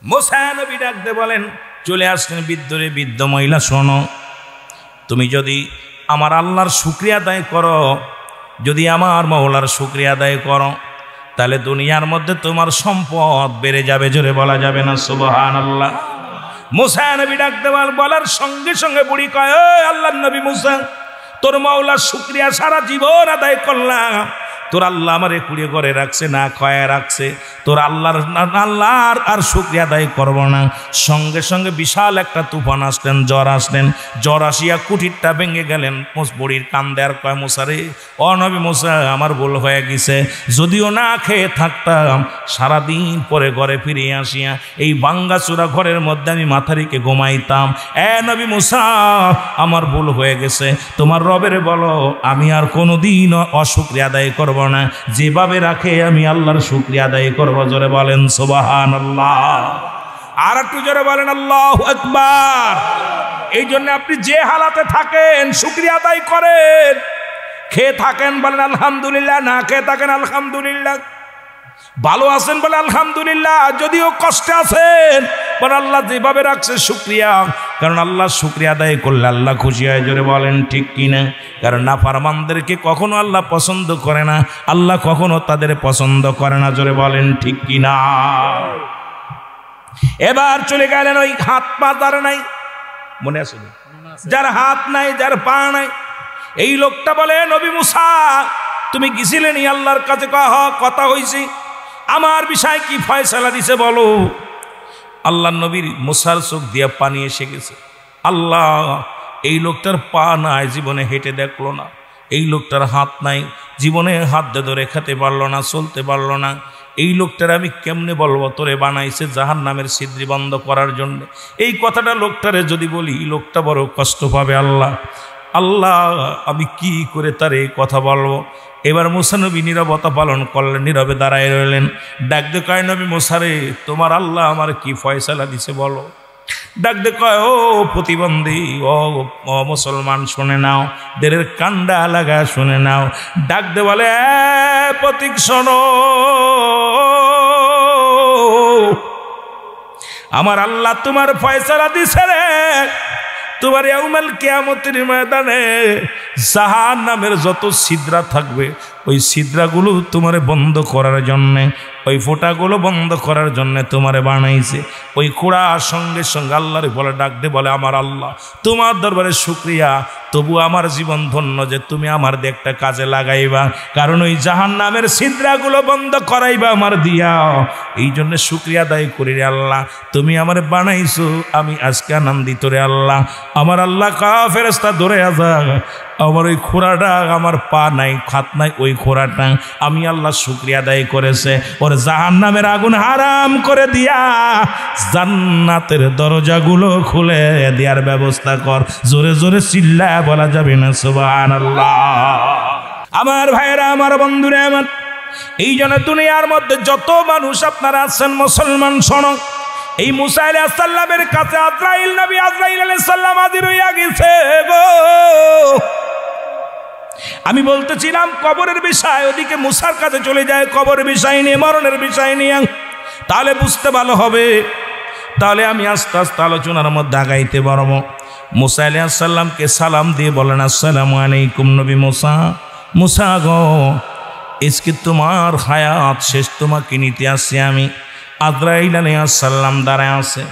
মুসা নবী ডাকতে বলেন, চলে আসলেন বৃদ্ধরে, বৃদ্ধ মহিলা, শোনো, তুমি যদি আমার আল্লাহর শুকরিয়া আদায় করো, যদি আমার মওলার শুকরিয়া আদায় করো, তাহলে দুনিয়ার মধ্যে তোমার সম্পদ বেড়ে যাবে। জোরে বলা যাবে না সুবহানাল্লাহ। মুসা নবী ডাকতে বলার সঙ্গে সঙ্গে বুড়ি কয়, আল্লাহর নবী মুসা, তোর মওলার শুকরিয়া সারা জীবন আদায় করলাম, তোর আল্লাহ আমারে কুড়িয়ে করে রাখছে, না খয়া রাখছে, তোর আল্লাহর আর শুকরিয়া আদায় করবো না। সঙ্গে সঙ্গে বিশাল একটা তুফান আসলেন, জ্বর আসিয়া কুটিরটা ভেঙে গেলেন। বুড়ির কান্দে আর কয়, মুসা রে, ও নবী মুসা, আমার ভুল হয়ে গেছে, যদিও না খেয়ে থাকতাম, সারাদিন পরে ঘরে ফিরে আসিয়া এই ভাঙ্গাচুরা ঘরের মধ্যে আমি মাথা রেখে ঘুমাইতাম। নবী মুসা, আমার ভুল হয়ে গেছে, তোমার রবের বলো আমি আর কোনোদিন অশুকরিয়া আদায় করব না, যেভাবে রাখে আমি আল্লাহর শুকরিয়া আদায় করব। জোরে বলেন সুবহানাল্লাহ। আর একটু জোরে বলেন আল্লাহু আকবার। এই জন্য আপনি যে হালাতে থাকেন শুকরিয়া আদায় করেন। খেয়ে থাকেন বলেন আলহামদুলিল্লাহ, না খেয়ে থাকেন আলহামদুলিল্লাহ, ভালো আছেন বলে আলহামদুলিল্লাহ, যদিও কষ্টে আছেন বলে আল্লাহ যেভাবে রাখছে শুকরিয়া, কারণ আল্লাহ শুকরিয়া আদায় করলে আল্লাহ খুশি হয়। জোরে বলেন ঠিক কিনা? কারণ নাফরমানদেরকে কখনো আল্লাহ পছন্দ করে না, আল্লাহ কখনো তাদের পছন্দ করে না। জোরে বলেন ঠিক কিনা? এবার চলে গেলেন ওই হাত পা যার নাই, মনে আছে যার হাত নাই, যার পা নাই, এই লোকটা বলে, নবী মুসা, তুমি গেছিলেন আল্লাহর কাছে, কথা হয়েছি, আমার বিষয় কি ফয়সালা দিছে বলো। আল্লাহ নবীর মুসার চোখ দিয়ে পানি এসে গেছে। আল্লাহ, এই লোকটার পা নাই, জীবনে হেঁটে দেখলো না, এই লোকটার হাত নাই, জীবনে হাত দিয়ে ধরে খেতে পারলো না, চলতে পারলো না, এই লোকটার আমি কেমনে বলবো তোরে বানাইছে জাহান্নামের ছিদ্রি বন্ধ করার জন্য। এই কথাটা লোকটারে যদি বলি, লোকটা বড় কষ্ট পাবে। আল্লাহ, আমি কি করে তার এই কথা বলবো? এবার মুসা নবী নীরবতা পালন করলেন, নীরবে দাঁড়ায় রইলেন। ডাক দে কয়, নবী মুসা রে, তোমার আল্লাহ আমার কি ফয়সালা দিছে বলো। ডাক দে কয়, ও প্রতিবন্ধী, ও মুসলমান, শুনে নাও, দেরের কান্ডা লাগা শুনে নাও। ডাক দে বলে, প্রতীক শোনো, আমার আল্লাহ তোমার ফয়সালা দিছে রে, তোমার ইয়াউমাল কিয়ামতের ময়দানে জাহান্নামের যত ছিদ্রা থাকবে, ওই ছিদ্রাগুলো তোমারে বন্ধ করার জন্যে, ওই ফোঁটাগুলো বন্ধ করার জন্যে তোমারে বানাইছে। ওই কুড়ার সঙ্গে সঙ্গে আল্লাহরে বলে, ডাক দে বলে, আমার আল্লাহ তোমার দরবারে শুকরিয়া, তবু আমার জীবন ধন্য যে তুমি আমার দিয়ে একটা কাজে লাগাইবা, কারণ ওই জাহান্নামের ছিদ্রাগুলো বন্ধ করাইবা আমার দিয়া। এই জন্য শুকরিয়া আদায় করি রে আল্লাহ, তুমি আমার বানাইছো, আমি আজকে আনন্দিত রে আল্লাহ। আমার আল্লাহ কা ফেরেশতা ধরে আসা, আমার ওই খোরাটা, আমার পা নাই, খাত নাই, ওই খোরাটা আমি আল্লাহ শুকরিয়া আদায় করেছে, ওর জাহান্নামের আগুন হারাম করে দিয়া জান্নাতের দরজাগুলো খুলে দেওয়ার ব্যবস্থা কর। জোরে জোরে চিল্লায় বলা যাবে না সুবহানাল্লাহ। আমার ভাইরা, আমার বন্ধুরা, আমার এই জন্য দুনিয়ার মধ্যে যত মানুষ আপনারা আছেন মুসলমান, শোনো, এই মুসা আলাইহিস সালামের কাছে আজরাইল, নবী আজরাইল আলাইহিস সালাম হাজির হইয়া গেছে গো। আমি বলতেছিলাম কবরের বিষয়, ওদিকে মুসার কাছে চলে যায় কবরের বিষয় নিয়ে, মরণের বিষয় নিয়ে, তাহলে বুঝতে ভালো হবে, তাহলে আমি আস্তে আস্তে আলোচনার মধ্যে আগাইতে পারবো। মুসা আলাইহিস সালামকে সালাম দিয়ে বলেন, আসসালামু আলাইকুম নবী মুসা। মুসা গো, আজকে তোমার হায়াত শেষ, তোমাকে নিতে আসছি আমি। আজরাইল আলাইহিস সালাম দাঁড়ায় আছে,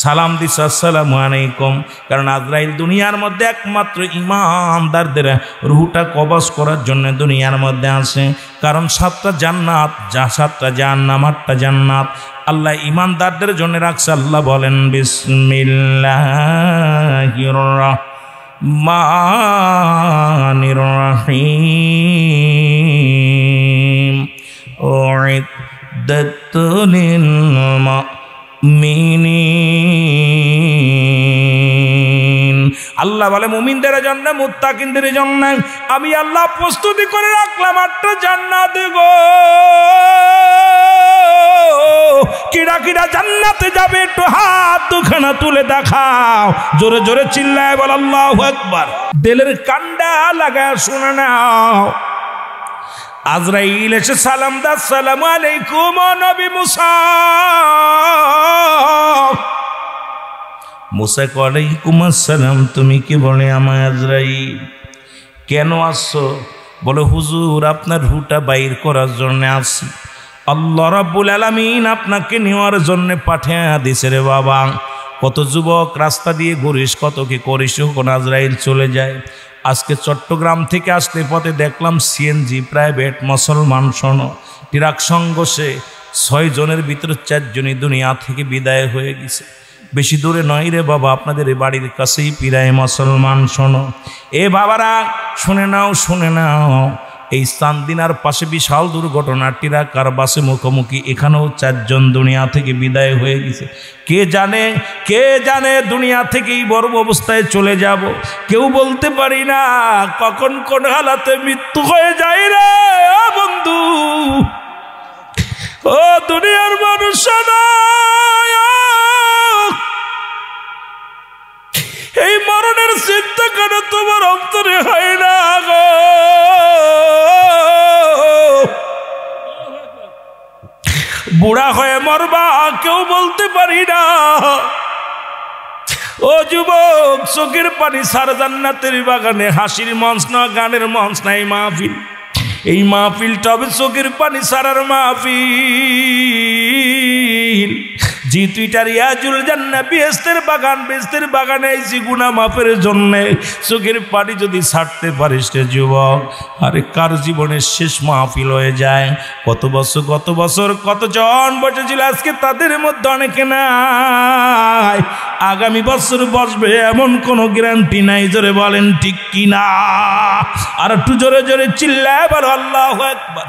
সালাম দিছে, আসসালামু আলাইকুম, কারণ আজরাইল দুনিয়ার মধ্যে একমাত্র ইমানদারদের রুহটা কবজ করার জন্য দুনিয়ার মধ্যে আসে। কারণ 7টা জান্নাত, 7টা জাহান্নাম, 8টা জান্নাত আল্লাহ ইমানদারদের জন্য রাখছে। আল্লাহ বলেন, বিসমিল্লাহির রহমানির রহিম, উইদ্দাতুল মুমিনিন। আল্লাহ বলে, মুমিনদের জন্য, মুত্তাকিনদের জন্য আমি আল্লাহ প্রস্তুতি করে রাখলাম 8টা জান্নাত গো। কিরা কিরা জান্নাতে যাবে একটু হাত দুখানা তুলে দেখাও, জোরে জোরে চিল্লায় বল আল্লাহু আকবার। দিলের কান্ডা লাগায় শুনে নাও। আজরাইল এসে সালাম দা, আসসালামু আলাইকুম নবী মুসা। মুসা আলাইকুম আসসালাম, তুমি কি বলে আমার আজরাইল? কেন আসছো? বলে হুজুর আপনার রুহটা বাইর করার জন্য আসছি। আল্লাহ রাব্বুল আলামিন আপনাকে নেওয়ার জন্য পাঠিয়ে দিয়েছে রে বাবা। কত যুবক রাস্তা দিয়ে ঘুরিস, কত কি করিস, কোন আজরাইল চলে যায়। আজকে চট্টগ্রাম থেকে আসতে পথে দেখলাম সিএনজি প্রাইভেট মুসলমান শোনো ট্রাক সংঘর্ষে 6 জনের ভিতরে 4 জনই দুনিয়া থেকে বিদায় হয়ে গেছে। বেশি দূরে নয় রে বাবা, আপনাদের এই বাড়ির কাছেই পিরায় মুসলমান শোনো। এ বাবারা শুনে নাও, শুনে নাও, এই চান্দিনার পাশে বিশাল দুর্ঘটনা, ট্রাক আর বাসে মুখোমুখি, এখানেও 4 জন দুনিয়া থেকে বিদায় হয়ে গেছে। কে জানে দুনিয়া থেকেই বড় অবস্থায় চলে যাব, কেউ বলতে পারি না কখন কোন হালাতে মৃত্যু হয়ে যায় রে বন্ধু। ও দুনিয়ার মানুষ, এই মরণের চিন্তা কেন তোমার অন্তরে হয় না গো? বুড়া হয়ে মরবা, কেউ বলতে পারি না। ও যুবক, চোখের পানি সার জান্নাতের বাগানে, হাসির মঞ্চ না, গানের মঞ্চ নাই মাহফিল। এই মাহফিলটা হবে চোখের পানি সারার মাহফিল। জি তুইটা রিয়াজুল জান্নাহ বেহেশতের বাগান, বেহেশতের বাগানে আইছি গুনাহ মাফের জন্যে। চোখের পানি যদি ছাড়তে পারিস রে যুবক, আরে কার জীবনের শেষ মাহফিল হয়ে যায়। কত বছর কতজন বসেছিল, আজকে তাদের মধ্যে অনেকে নাই। আগামী বছর বসবে এমন কোনো গ্যারান্টি নাই। জোরে বলেন ঠিক কিনা? আর একটু জোরে জোরে চিল্লায় বলো আল্লাহু আকবার।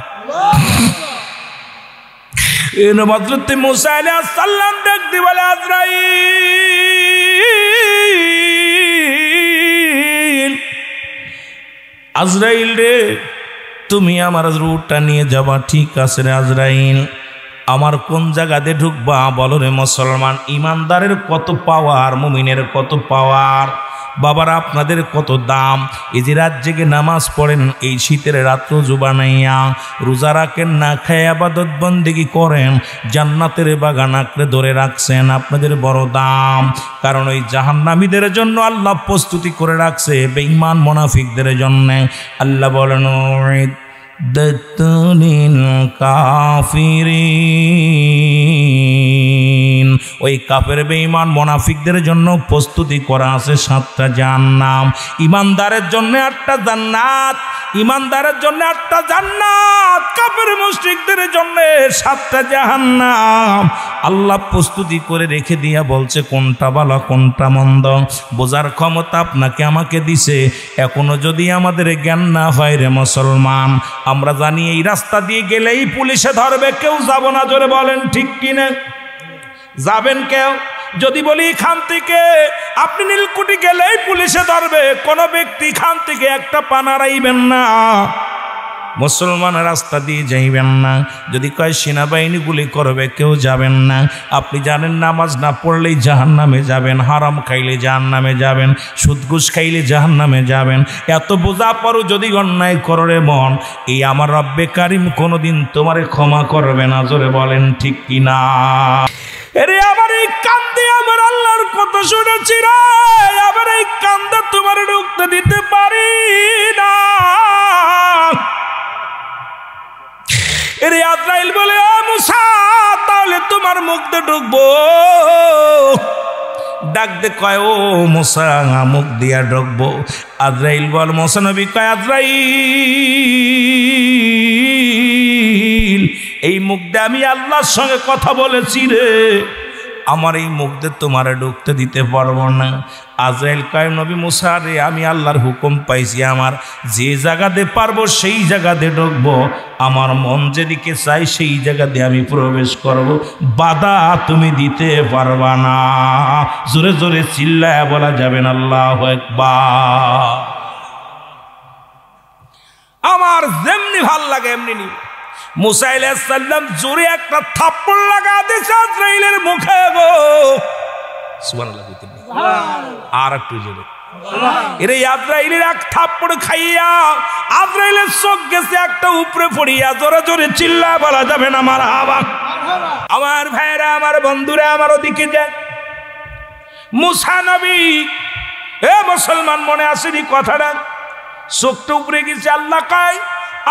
হযরত মুসা আলাইহিস সালাম ডাক দিয়ে বলে, আজরাইল রে, তুমি আমার রূহটা নিয়ে যাবা, ঠিক আছে রে আজরাইল। আমার কোন জায়গাতে ঢুকবা বলো রে মুসলমান। ইমানদারের কত পাওয়ার, মুমিনের কত পাওয়ার। বাবারা আপনাদের কত দাম। এই যে রাত জেগে নামাজ পড়েন, এই শীতের রাত্র জুবানাইয়া রোজা রাখেন, না খায় আবাদত বন্দেগি করেন, জান্নাতের বাগান আঁকড়ে ধরে রাখছেন, আপনাদের বড় দাম। কারণ ওই জাহান্নামীদের জন্য আল্লাহ প্রস্তুতি করে রাখছে, বেঈমান মুনাফিকদের জন্য। আল্লাহ বলেন দতুনিল কাফিরিন, ওই কাফের বেঈমান মুনাফিকদের জন্য প্রস্তুতি করা আছে 7টা জাহান্নাম। ইমানদারের জন্য 8টা জান্নাত, ইমানদারের জন্য 8টা জান্নাত, কাফের মুশরিকদের জন্য 7টা জাহান্নাম। আল্লাহ প্রস্তুতি করে রেখে দিয়া বলছে কোনটা ভালো কোনটা মন্দ বোঝার ক্ষমতা আপনাকে আমাকে দিছে। এখনো যদি আমাদের জ্ঞান না হয় রে মুসলমান, আমরা জানি এই রাস্তা দিয়ে গেলেই পুলিশে ধরবে, কেউ যাব না। জোরে বলেন ঠিক কিনা? যাবেন কেউ? যদি বলি খান থেকে আপনি নীলকুঠি গেলেই পুলিশে ধরবে, কোন ব্যক্তি খান থেকে একটা পানারাইবেন না, মুসলমান রাস্তা দিয়ে যাইবেন না। যদি কয় সেনাবাহিনী গুলি করবে, কেউ যাবেন না। আপনি জানেন নামাজ না পড়লেই জাহান্নামে যাবেন, হারাম খাইলে জাহান্নামে যাবেন, সুদ ঘুষ খাইলে জাহান্নামে যাবেন। এত বোঝা পরও যদি অন্যায় করে মন, এই আমার রব্বে কারিম কোনোদিন তোমারে ক্ষমা করবে না। জোরে বলেন ঠিক কিনা? এরে আমার এই কান্দে আমার আল্লাহর কথা শুনেছি রে, আমার এই কান্দে তোমার ঢুকতে দিতে পারি না। এরে আজরাইল বলে, ও মুসা, তাহলে তোমার মুখ দিয়ে ঢুকবো। ডাক দে কয়, ও মুসা, মুখ দিয়া ঢুকবো। আজরাইল বল, মুসা নবী কয়, আজরাইল এই মুখ দিয়ে আমি আল্লাহর সঙ্গে কথা বলেছি রে, আমার এই মুখ দিয়ে তোমারে ঢুকতে দিতে পারবো না। আজরাইল কয়, নবী মুসা রে, আমি আল্লাহর হুকুম পাইছি, আমার যে জায়গাতে পারবো সেই জায়গাতে ঢুকবো, আমার মন যেদিকে চাই সেই জায়গাতে আমি প্রবেশ করব, বাধা তুমি দিতে পারবা না। জোরে জোরে চিল্লায় বলা যাবেন আল্লাহু আকবার। আমার যেমনি ভাল লাগে এমনি নিব। মুসা আলাইহিস সালাম জোরে একটা থাপ্পড় লাগা দিয়েছে আজরাইলের মুখে গো। সুবহানাল্লাহ। আর একটু জোরে। এরে আজরাইলের এক থাপ্পড় খাইয়া আজরাইলের চোখ গেছে একটা উপরে পড়িয়া। জোরে জোরে চিল্লায় বলা যাবে না মারহাবা। আমার ভাইরা, আমার বন্ধুরা, আমার ওদিকে যান। মুসা নবী, এ মুসলমান মনে আসেনি কথাটা? চোখটা উপরে গেছে, আল্লাহ কয়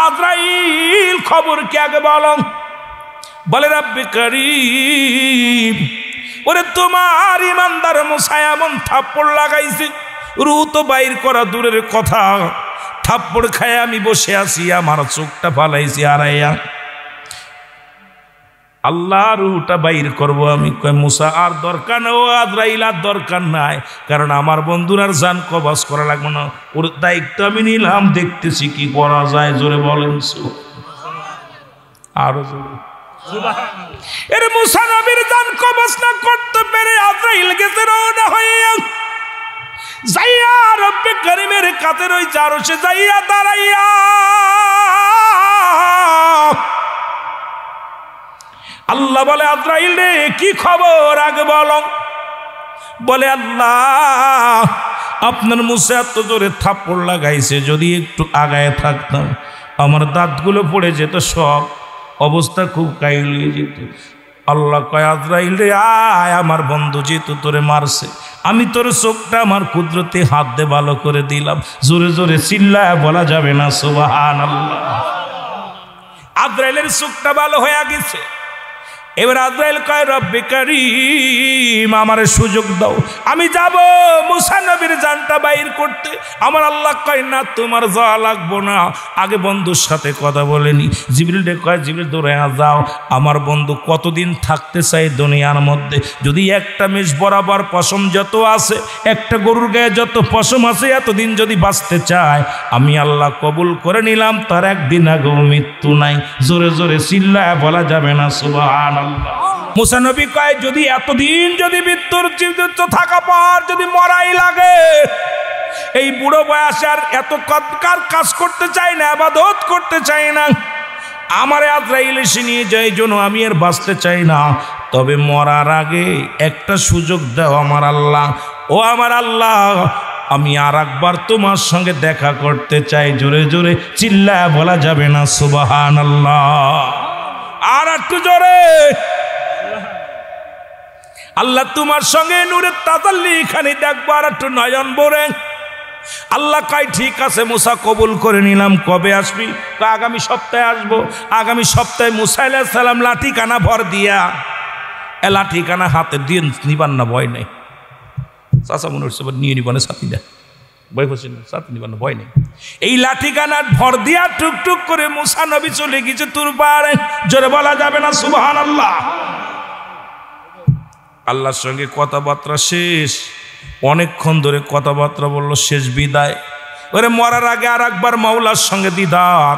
আজরাইল খবর কি আগে বলো। বলে রব্বে করিম, ওরে তোমার ইমানদার মুসা এমন থাপ্পড় লাগাইছে, রু তো বাইর করা দূরের কথা, থাপ্পড় খায় আমি বসে আছি, আমার চোখটা ফালাইছি হারাইয়া, আল্লাহ রুটা বাইর করবো আমি। কয় মুসা আর দরকার না, ও আজরাইল আর দরকার নাই, কারণ আমার বন্ধুর আর জান কবজ করা লাগবে না, ওর দায়িত্ব আমি নিলাম, দেখতেছি কি করা যায়। জোরে বলেন আরো জোরে। এর মুসা নবীর জান কবজ না করতে পেরে আজরাইল গেছে রওনা হইয়া, যাইয়া রব্বে করিমের কাছে রইছে, আর সে যাইয়া দাঁড়াইয়া আল্লাহ বলে আজরাইল রে কি খবর আগে বলো। বলে আল্লাহ আপনার মুসা এত জোরে থাপ্পড় লাগাইছে, যদি একটু আগায় থাকতাম আমার দাঁতগুলো পড়ে যেত, সব অবস্থা খুব কাইল হয়ে যেত। আল্লাহ কয় আজরাইল রে আয়, আমার বন্ধু যেহেতু তোরে মারছে, আমি তোর চোখটা আমার কুদরতে হাত দিয়ে ভালো করে দিলাম। জোরে জোরে চিল্লায় বলা যাবে না সুবহানাল্লাহ। আজরাইলের চোখটা ভালো হয়ে গেছে। এবার আজরাইল কয় রব্বে করিম আমারে সুযোগ দাও, আমি যাব মুসা নবীর জানটা বাইর করতে। আমার আল্লাহ কয় না, তোমার যাওয়া লাগবো না, আগে বন্ধুর সাথে কথা বলেনি। জিবরিল কয় জিবরিল দৌড়াইয়া যাও, আমার বন্ধু কতদিন থাকতে চাই দুনিয়ার মধ্যে, যদি একটা মেষ বরাবর পশম যত আছে, একটা গরুর গায়ে যত পশম আছে, এতদিন যদি বাঁচতে চায়, আমি আল্লাহ কবুল করে নিলাম, তার একদিন আগেও মৃত্যু নাই। জোরে জোরে চিল্লায় বলা যাবে না সুবহানাল্লাহ। মুসা নবী কয় যদি এতদিন যদি মৃত্যুর জীবিত থাকা পর যদি মরাই লাগে, এই বুড়ো বয়সে আর এত কাজ করতে চাই না, ইবাদত করতে চাই না, আমারে আজরাইল এসে নিয়ে যায়, জন্য আমি আর বাঁচতে চাই না, তবে মরার আগে একটা সুযোগ দাও আমার আল্লাহ। ও আমার আল্লাহ, আমি আর একবার তোমার সঙ্গে দেখা করতে চাই। জোরে জোরে চিল্লায় বলা যাবে না সুবহানাল্লাহ। আর একটু জোরে, আল্লাহ তোমার সঙ্গে নূরের তাজাল্লি এখানে দেখবো, আর একটু নয়ন ভরে। আল্লাহ কয় ঠিক আছে মুসা কবুল করে নিলাম, কবে আসবি? আগামী সপ্তাহে আসবো। আগামী সপ্তাহে মুসা আলাইহিস সালাম লাঠিখানা ভর দিয়া, এ লাঠিখানা হাতে দিয়ে নিবান না, ভয় নেই। চাচা মনে হচ্ছে নিয়ে নিবানে সাথী দেয়, ভয় হচ্ছে না, সাথী নিবান না, ভয় নেই। এই লাঠিখানা ভর দিয়া টুকটুক করে মুসা নবী চলে গেছে তুর পাড়ে। জোরে বলা যাবে না সুবহানাল্লাহ। আল্লাহর সঙ্গে কথাবার্তা শেষ, অনেকক্ষণ ধরে কথাবার্তা বললো, শেষ বিদায়। ওরে মরার আগে আর একবার মাওলার সঙ্গে দিদার,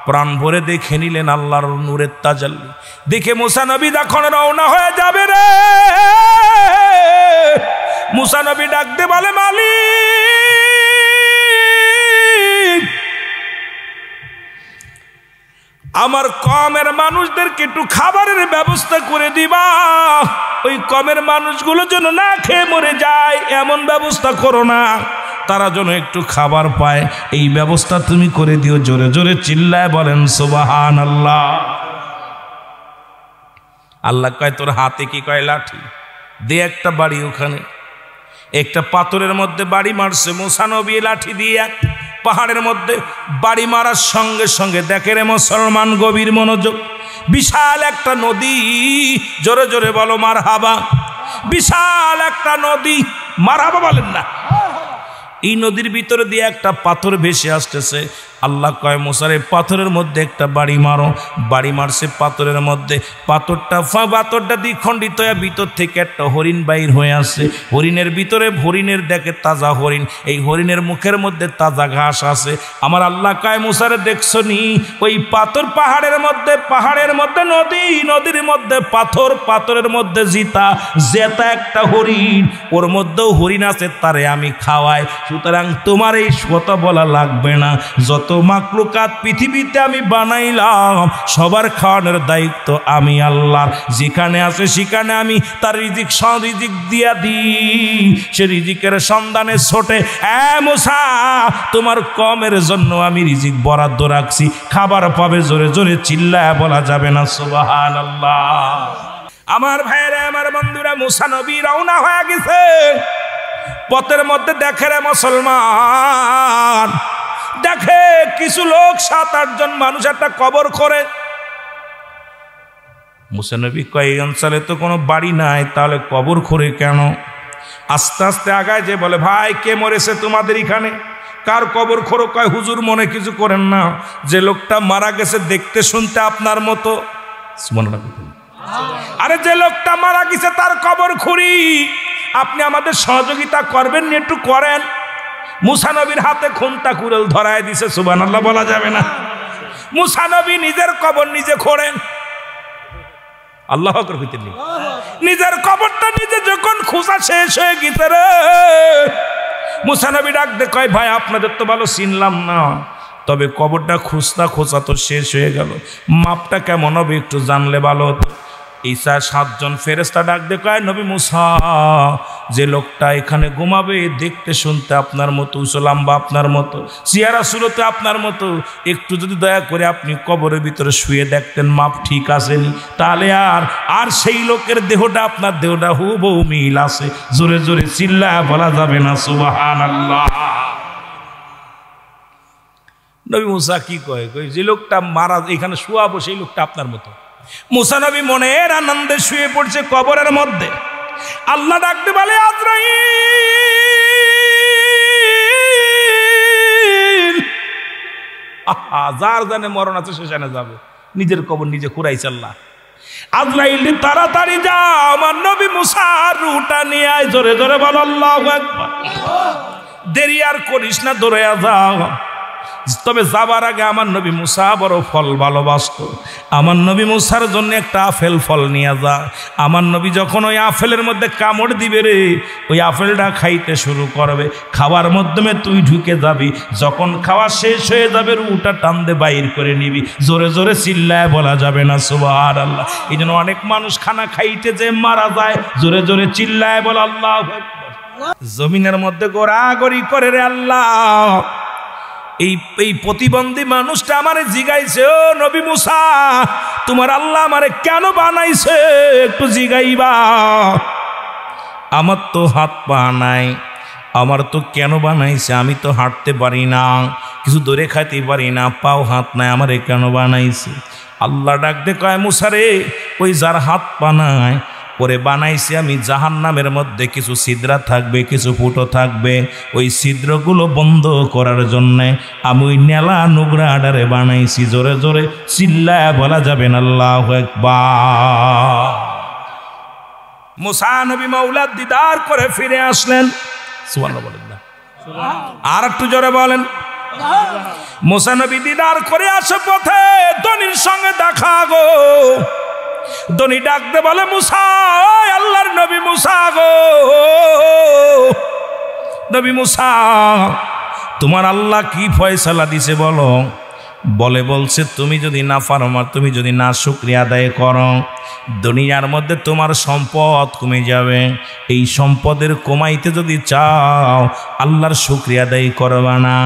প্রাণ ভরে দেখে নিলেন আল্লাহর নূরের তাজাল্লি। দেখে মুসা নবী যখন রওনা হয়ে যাবে রে, মুসা নবী ডাকতে বলে মালিক, আমার কমের মানুষদেরকে একটু খাবারের ব্যবস্থা করে দিবা, ওই কমের মানুষগুলো যেন না খেয়ে মরে যায় এমন ব্যবস্থা করো না, তারা যেন একটু খাবার পায়, এই ব্যবস্থা তুমি করে দিও। জোরে জোরে চিল্লায় বলেন সুবহানাল্লাহ। আল্লাহ কয় তোর হাতে কি? কয় লাঠি দে একটা বাড়ি। ওখানে একটা পাথরের মধ্যে বাড়ি মারছে মুসা নবী লাঠি দিয়ে, পাহাড়ের মধ্যে বাড়ি মারার সঙ্গে সঙ্গে দেখে রে মুসলমান, গভীর মনোযোগ, বিশাল একটা নদী। জোরে জোরে বলো মারহাবা। বিশাল একটা নদী, মারহাবা বলেন না। এই নদীর ভিতরে দিয়ে একটা পাথর ভেসে আসতেছে। আল্লাহ কয় মুসারে পাথরের মধ্যে একটা বাড়ি মারো। বাড়ি মারছে পাথরের মধ্যে, পাথরটা দ্বিখণ্ডিত হয়ে ভিতর থেকে একটা হরিণ বাইর হয়ে আসছে। হরিণের ভিতরে হরিণের দেখে তাজা হরিণ, এই হরিণের মুখের মধ্যে তাজা ঘাস আছে। আমার আল্লাহ কয় মুসারে দেখছো নি ওই পাথর, পাহাড়ের মধ্যে নদী, নদীর মধ্যে পাথর, পাথরের মধ্যে জেতা একটা হরিণ, ওর মধ্যেও হরিণ আছে, তারে আমি খাওয়াই। সুতরাং তোমার এই কথা বলা লাগবে না, যত মাখলুকাত পৃথিবীতে আমি বানাইলাম সবার খাওয়ানোর দায়িত্ব আমি আল্লাহর। যেখানে আছে সেখানে আমি তার রিজিক দিয়া দিই, সে রিজিকের সন্ধানে ছোটে। মুসা তোমার কমের জন্য আমি রিজিক বরাদ্দ রাখছি, খাবার পাবে। জোরে জোরে চিল্লায় বলা যাবে না সুবহানাল্লাহ। আমার ভাইরা, আমার বন্ধুরা, মুসা নবী রওনা হয়ে গেছে। পথের মধ্যে দেখে রে মুসলমান, দেখে কিছু লোক 7-8 জন মানুষ একটা কবর করে। মুসা নবী কয় এই অঞ্চলে তো কোনো বাড়ি নাই, তাহলে কবর করে কেন? আস্তে আস্তে আগায় যে বলে ভাই কে মরেছে তোমাদের এখানে, কার কবর খোরো? কয় হুজুর মনে কিছু করেন না, যে লোকটা মারা গেছে দেখতে শুনতে আপনার মতো। আরে যে লোকটা মারা গেছে তার কবর খুঁড়ি, আপনি আমাদের সহযোগিতা করবেন নি? একটু করেন। মুসা নবীর হাতে খুন্তা কুড়াল ধরায় দিছে, সুবহানাল্লাহ বলা যাবে না? মুসা নবী নিজের কবর নিজে খোঁড়েন। আল্লাহ আকবার কইতেন নি? নিজের কবরটা নিজে যখন খোঁজা শেষ হয়ে গেছে রে, মুসা নবী ডাক দে কয় ভাই আপনাদের তো ভালো চিনলাম না, তবে কবরটা খুঁজতা খোঁজা তো শেষ হয়ে গেল, মাপটা কেমন হবে একটু জানলে ভালো হতো। ঈসা 7 জন ফেরেশতা ডাক দে কয় নবী মুসা, যে লোকটা এখানে ঘুমাবে দেখতে শুনতে আপনার মতো, উসলাম্বা আপনার মতো, চেহারা সুরতে আপনার মতো, একটু যদি দয়া করে আপনি কবরের ভিতরে শুয়ে দেখতেন মাপ ঠিক আসেনি, তাহলে আর সেই লোকের দেহটা আপনার দেহটা হুবহু মিল আছে। জোরে জোরে চিল্লায়া বলা যাবে না সুবহানাল্লাহ? নবী মুসা কি কয়? যে লোকটা মারা এখানে শুয়াবো সেই লোকটা আপনার মতো। মুসা নবী মনের আনন্দে শুয়ে পড়ছে কবরের মধ্যে। আল্লাহ ডাকতে বলে আজরাইল, যার জানে মরণ আছে সে জানে যাবে, নিজের কবর নিজে খুঁড়াইছে আল্লাহ। আজরাইল তাড়াতাড়ি যাও, আমার নবী মুসার রূহটা নিয়ে আয়। জোরে জোরে বল আল্লাহু আকবার। দেরি আর করিস না, দৌড়ে যাও। তবে যাবার আগে আমার নবী মুসা বড় ফল ভালোবাসত, আমার নবী মুসার জন্য একটা আপেল ফল নিয়ে যা। আমার নবী যখন ওই আপেলের মধ্যে কামড় দিবে রে, ওই আপেলটা খাইতে শুরু করবে, খাওয়ার মাধ্যমে তুই ঢুকে যাবি, যখন খাওয়া শেষ হয়ে যাবে রুটা টান দে বাইর করে নিবি। জোরে জোরে চিল্লায় বলা যাবে না সুবহানাল্লাহ? এই জন্য অনেক মানুষ খানা খাইতে যে মারা যায়, জোরে জোরে চিল্লায় বল আল্লাহু আকবার। জমিনের মধ্যে গোড়াগড়ি করে রে আল্লাহ, এই প্রতিবন্ধী মানুষটা আমারে জিগাইছে, ও নবী মুসা তোমার আল্লাহ আমারে কেন বানাইছে একটু জিগাইবা। আমার তো হাত পা নাই, আমার তো কেন বানাইছে? আমি তো হাঁটতে পারি না, কিছু দূরে খাইতে পারি না, পাও হাত নাই, আমারে কেন বানাইছে? আল্লাহ ডাক দে কয় মুসা রে, ওই যার হাত পা নাই পরে বানাইছি আমি জাহান্নামের মধ্যে কিছু ছিদ্রা থাকবে, কিছু ফুটো থাকবে, ওই ছিদ্রগুলো বন্ধ করার জন্যে আমি ওই নেলা নোংরা আডারে বানাইছি। জোরে জোরে চিল্লায়া বলা যাবেন আল্লাহু আকবার। মুসা নবী মাওলার দিদার করে ফিরে আসলেন, সুবহানাল্লাহ বলেন না? আর একটু জোরে বলেন। মুসা নবী দিদার করে আসে পথে ধনীর সঙ্গে দেখা গো। ধনী ডাকতে বলে মুসা, আল্লাহর নবী মুসা গো, নবী মুসা তোমার আল্লাহ কি ফয়সালা দিছে বলো? বলছে তুমি যদি না ফারমা, তুমি যদি না শুকরিয়া আদায় করো, দুনিয়ার মধ্যে তোমার সম্পদ কমে যাবে। এই সম্পদের কমাইতে যদি চাও আল্লাহর শুকরিয়া আদায় করবা না।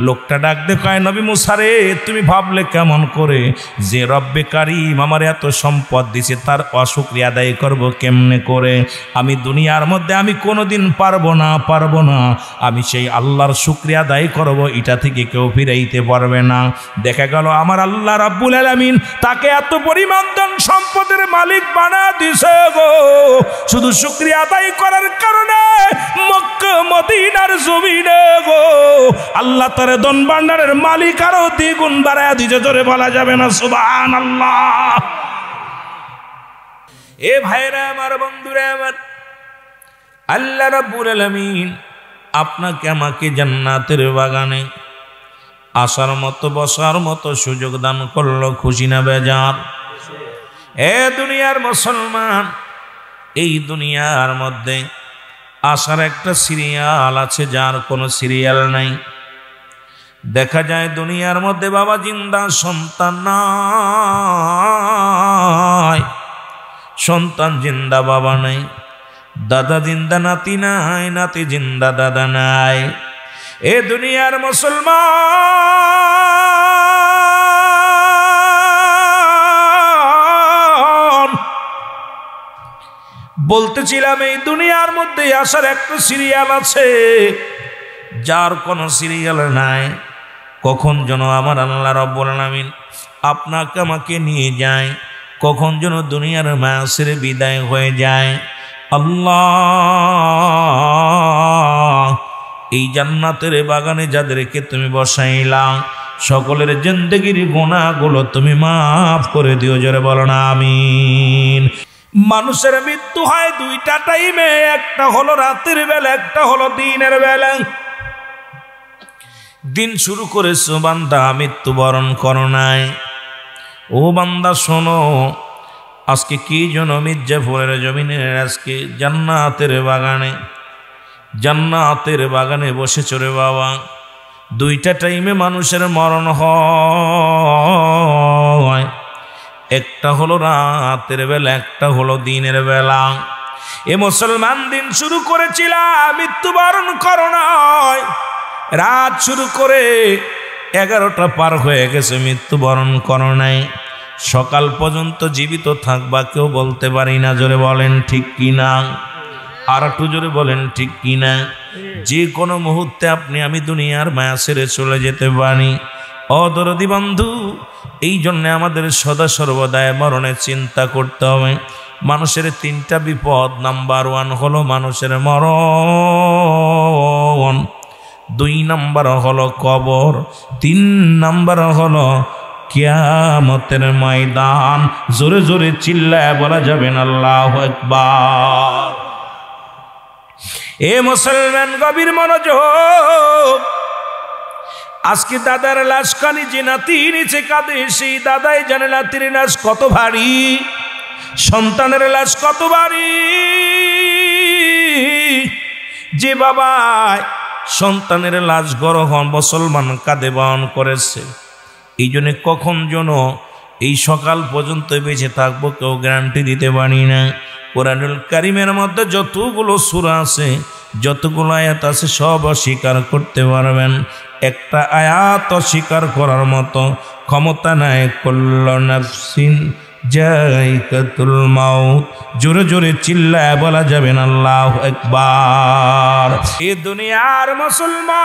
লোকটা ডাকতে কয় নবী মুসা রে, তুমি ভাবলে কেমন করে যে রব্বে কারিম আমার এত সম্পদ দিছে তার অশুকরিয়া আদায় করব কেমনে করে? আমি দুনিয়ার মধ্যে আমি কোনোদিন পারবো না, আমি সেই আল্লাহর শুকরিয়া আদায় করব, এটা থেকে কেউ ফিরাইতে পারবে না। দেখা গেল আমার আল্লাহ রাব্বুল আলামিন তাকে এত পরিমাণ ধন সম্পদের মালিক বানা দিছে গো, শুধু শুকরিয়া আদায় করার কারণে মক্কা মদিনার জমিনে গো আল্লাহ তার ধন ভান্ডারের মালিক আরো দ্বিগুণ বাড়ায়া দিছে। জোরে বলা যাবে না সুবহানাল্লাহ? এ ভাইরা আমার, বন্ধুরা আমার, আল্লাহ রাব্বুল আলামিন আপনাকে আমাকে জান্নাতের বাগানে আসার মতো বসার মতো সুযোগ দান করলো, খুশি না বেজার? এ দুনিয়ার মুসলমান, এই দুনিয়ার মধ্যে আসার একটা সিরিয়াল আছে যার কোনো সিরিয়াল নাই। দেখা যায় দুনিয়ার মধ্যে বাবা জিন্দা, সন্তান নাই, সন্তান জিন্দা বাবা নাই, দাদা জিন্দা নাতি নাই, নাতি জিন্দা দাদা নাই। এ দুনিয়ার মুসলমান, বলতেছিলাম এই দুনিয়ার মধ্যে আসার একটা সিরিয়াল আছে, যার কোনো সিরিয়াল নাই। কখন যেন আমার আল্লাহ রাব্বুল আলামিন আপনাকে আমাকে নিয়ে যায়, কখন যেন দুনিয়ার মায়া ছেড়ে বিদায় হয়ে যায়। আল্লাহ, এই জান্নাতের বাগানে যাদেরকে তুমি বসাইলা, সকলের জিন্দেগির গুনাহগুলো তুমি মাফ করে দিও, জোরে বলো না আমিন। মানুষের মৃত্যু হয় দুইটা টাইমে, একটা হলো রাতের বেলা, একটা হলো দিনের বেলা। দিন শুরু করেছো বান্দা, মৃত্যুবরণ করো নাই। ও বান্দা শোনো, আজকে কি জন্য মির্জাপুরের জমিনে আজকে জান্নাতের বাগানে বসেছ রে বাবা। দুইটা টাইমে মানুষের মরণ হয়, একটা হলো রাতের বেলা, একটা হলো দিনের বেলা। এ মুসলমান, দিন শুরু করেছিলাম মৃত্যুবরণ করো নাই, রাত শুরু করে 11টা পার হয়ে গেছে, মৃত্যুবরণ করো নাই। সকাল পর্যন্ত জীবিত থাকবা কেউ বলতে পারি না, জোরে বলেন ঠিক কিনা? আর একটু জোরে বলেন ঠিক কিনা? যে কোনো মুহূর্তে আপনি আমি দুনিয়ার মায়া ছেড়ে চলে যেতে পারি। অদরদি বন্ধু, এই জন্য আমাদের সদা সর্বদায় মরণের চিন্তা করতে হবে। মানুষের 3টা বিপদ। নাম্বার 1 হলো মানুষের মরণ, 2 নাম্বার হলো কবর, 3 নাম্বার হলো কিয়ামতের ময়দান। জোরে জোরে চিল্লায় বলা যাবে না আল্লাহু আকবার। এ মুসলমান, গভীর মনোযোগ। আজকে দাদার লাশ কানি যে নাতি নিচে কাঁদে, সেই দাদাই জানে নাতির লাশ কত ভারী, সন্তানের লাশ কত ভারী। যে বাবা সন্তানের লাশ গ্রহণ মুসলমান কাঁধে বহন করেছে, এই জন্য কখন যেন এই সকাল পর্যন্ত বেঁচে থাকবো কেউ গ্যারান্টি দিতে পারি না। কোরআনুল কারীমের মধ্যে যতগুলো সূরা আছে, যতগুলো আয়াত আছে, সব অস্বীকার করতে পারবেন। একটা আয়াত অস্বীকার করার মতো ক্ষমতা নাই। কুল্লু নাফসিন যায়িকাতুল মাউত। জোরে জোরে চিল্লায় বলা যাবে না আল্লাহু আকবার। এ দুনিয়ার মুসলমান,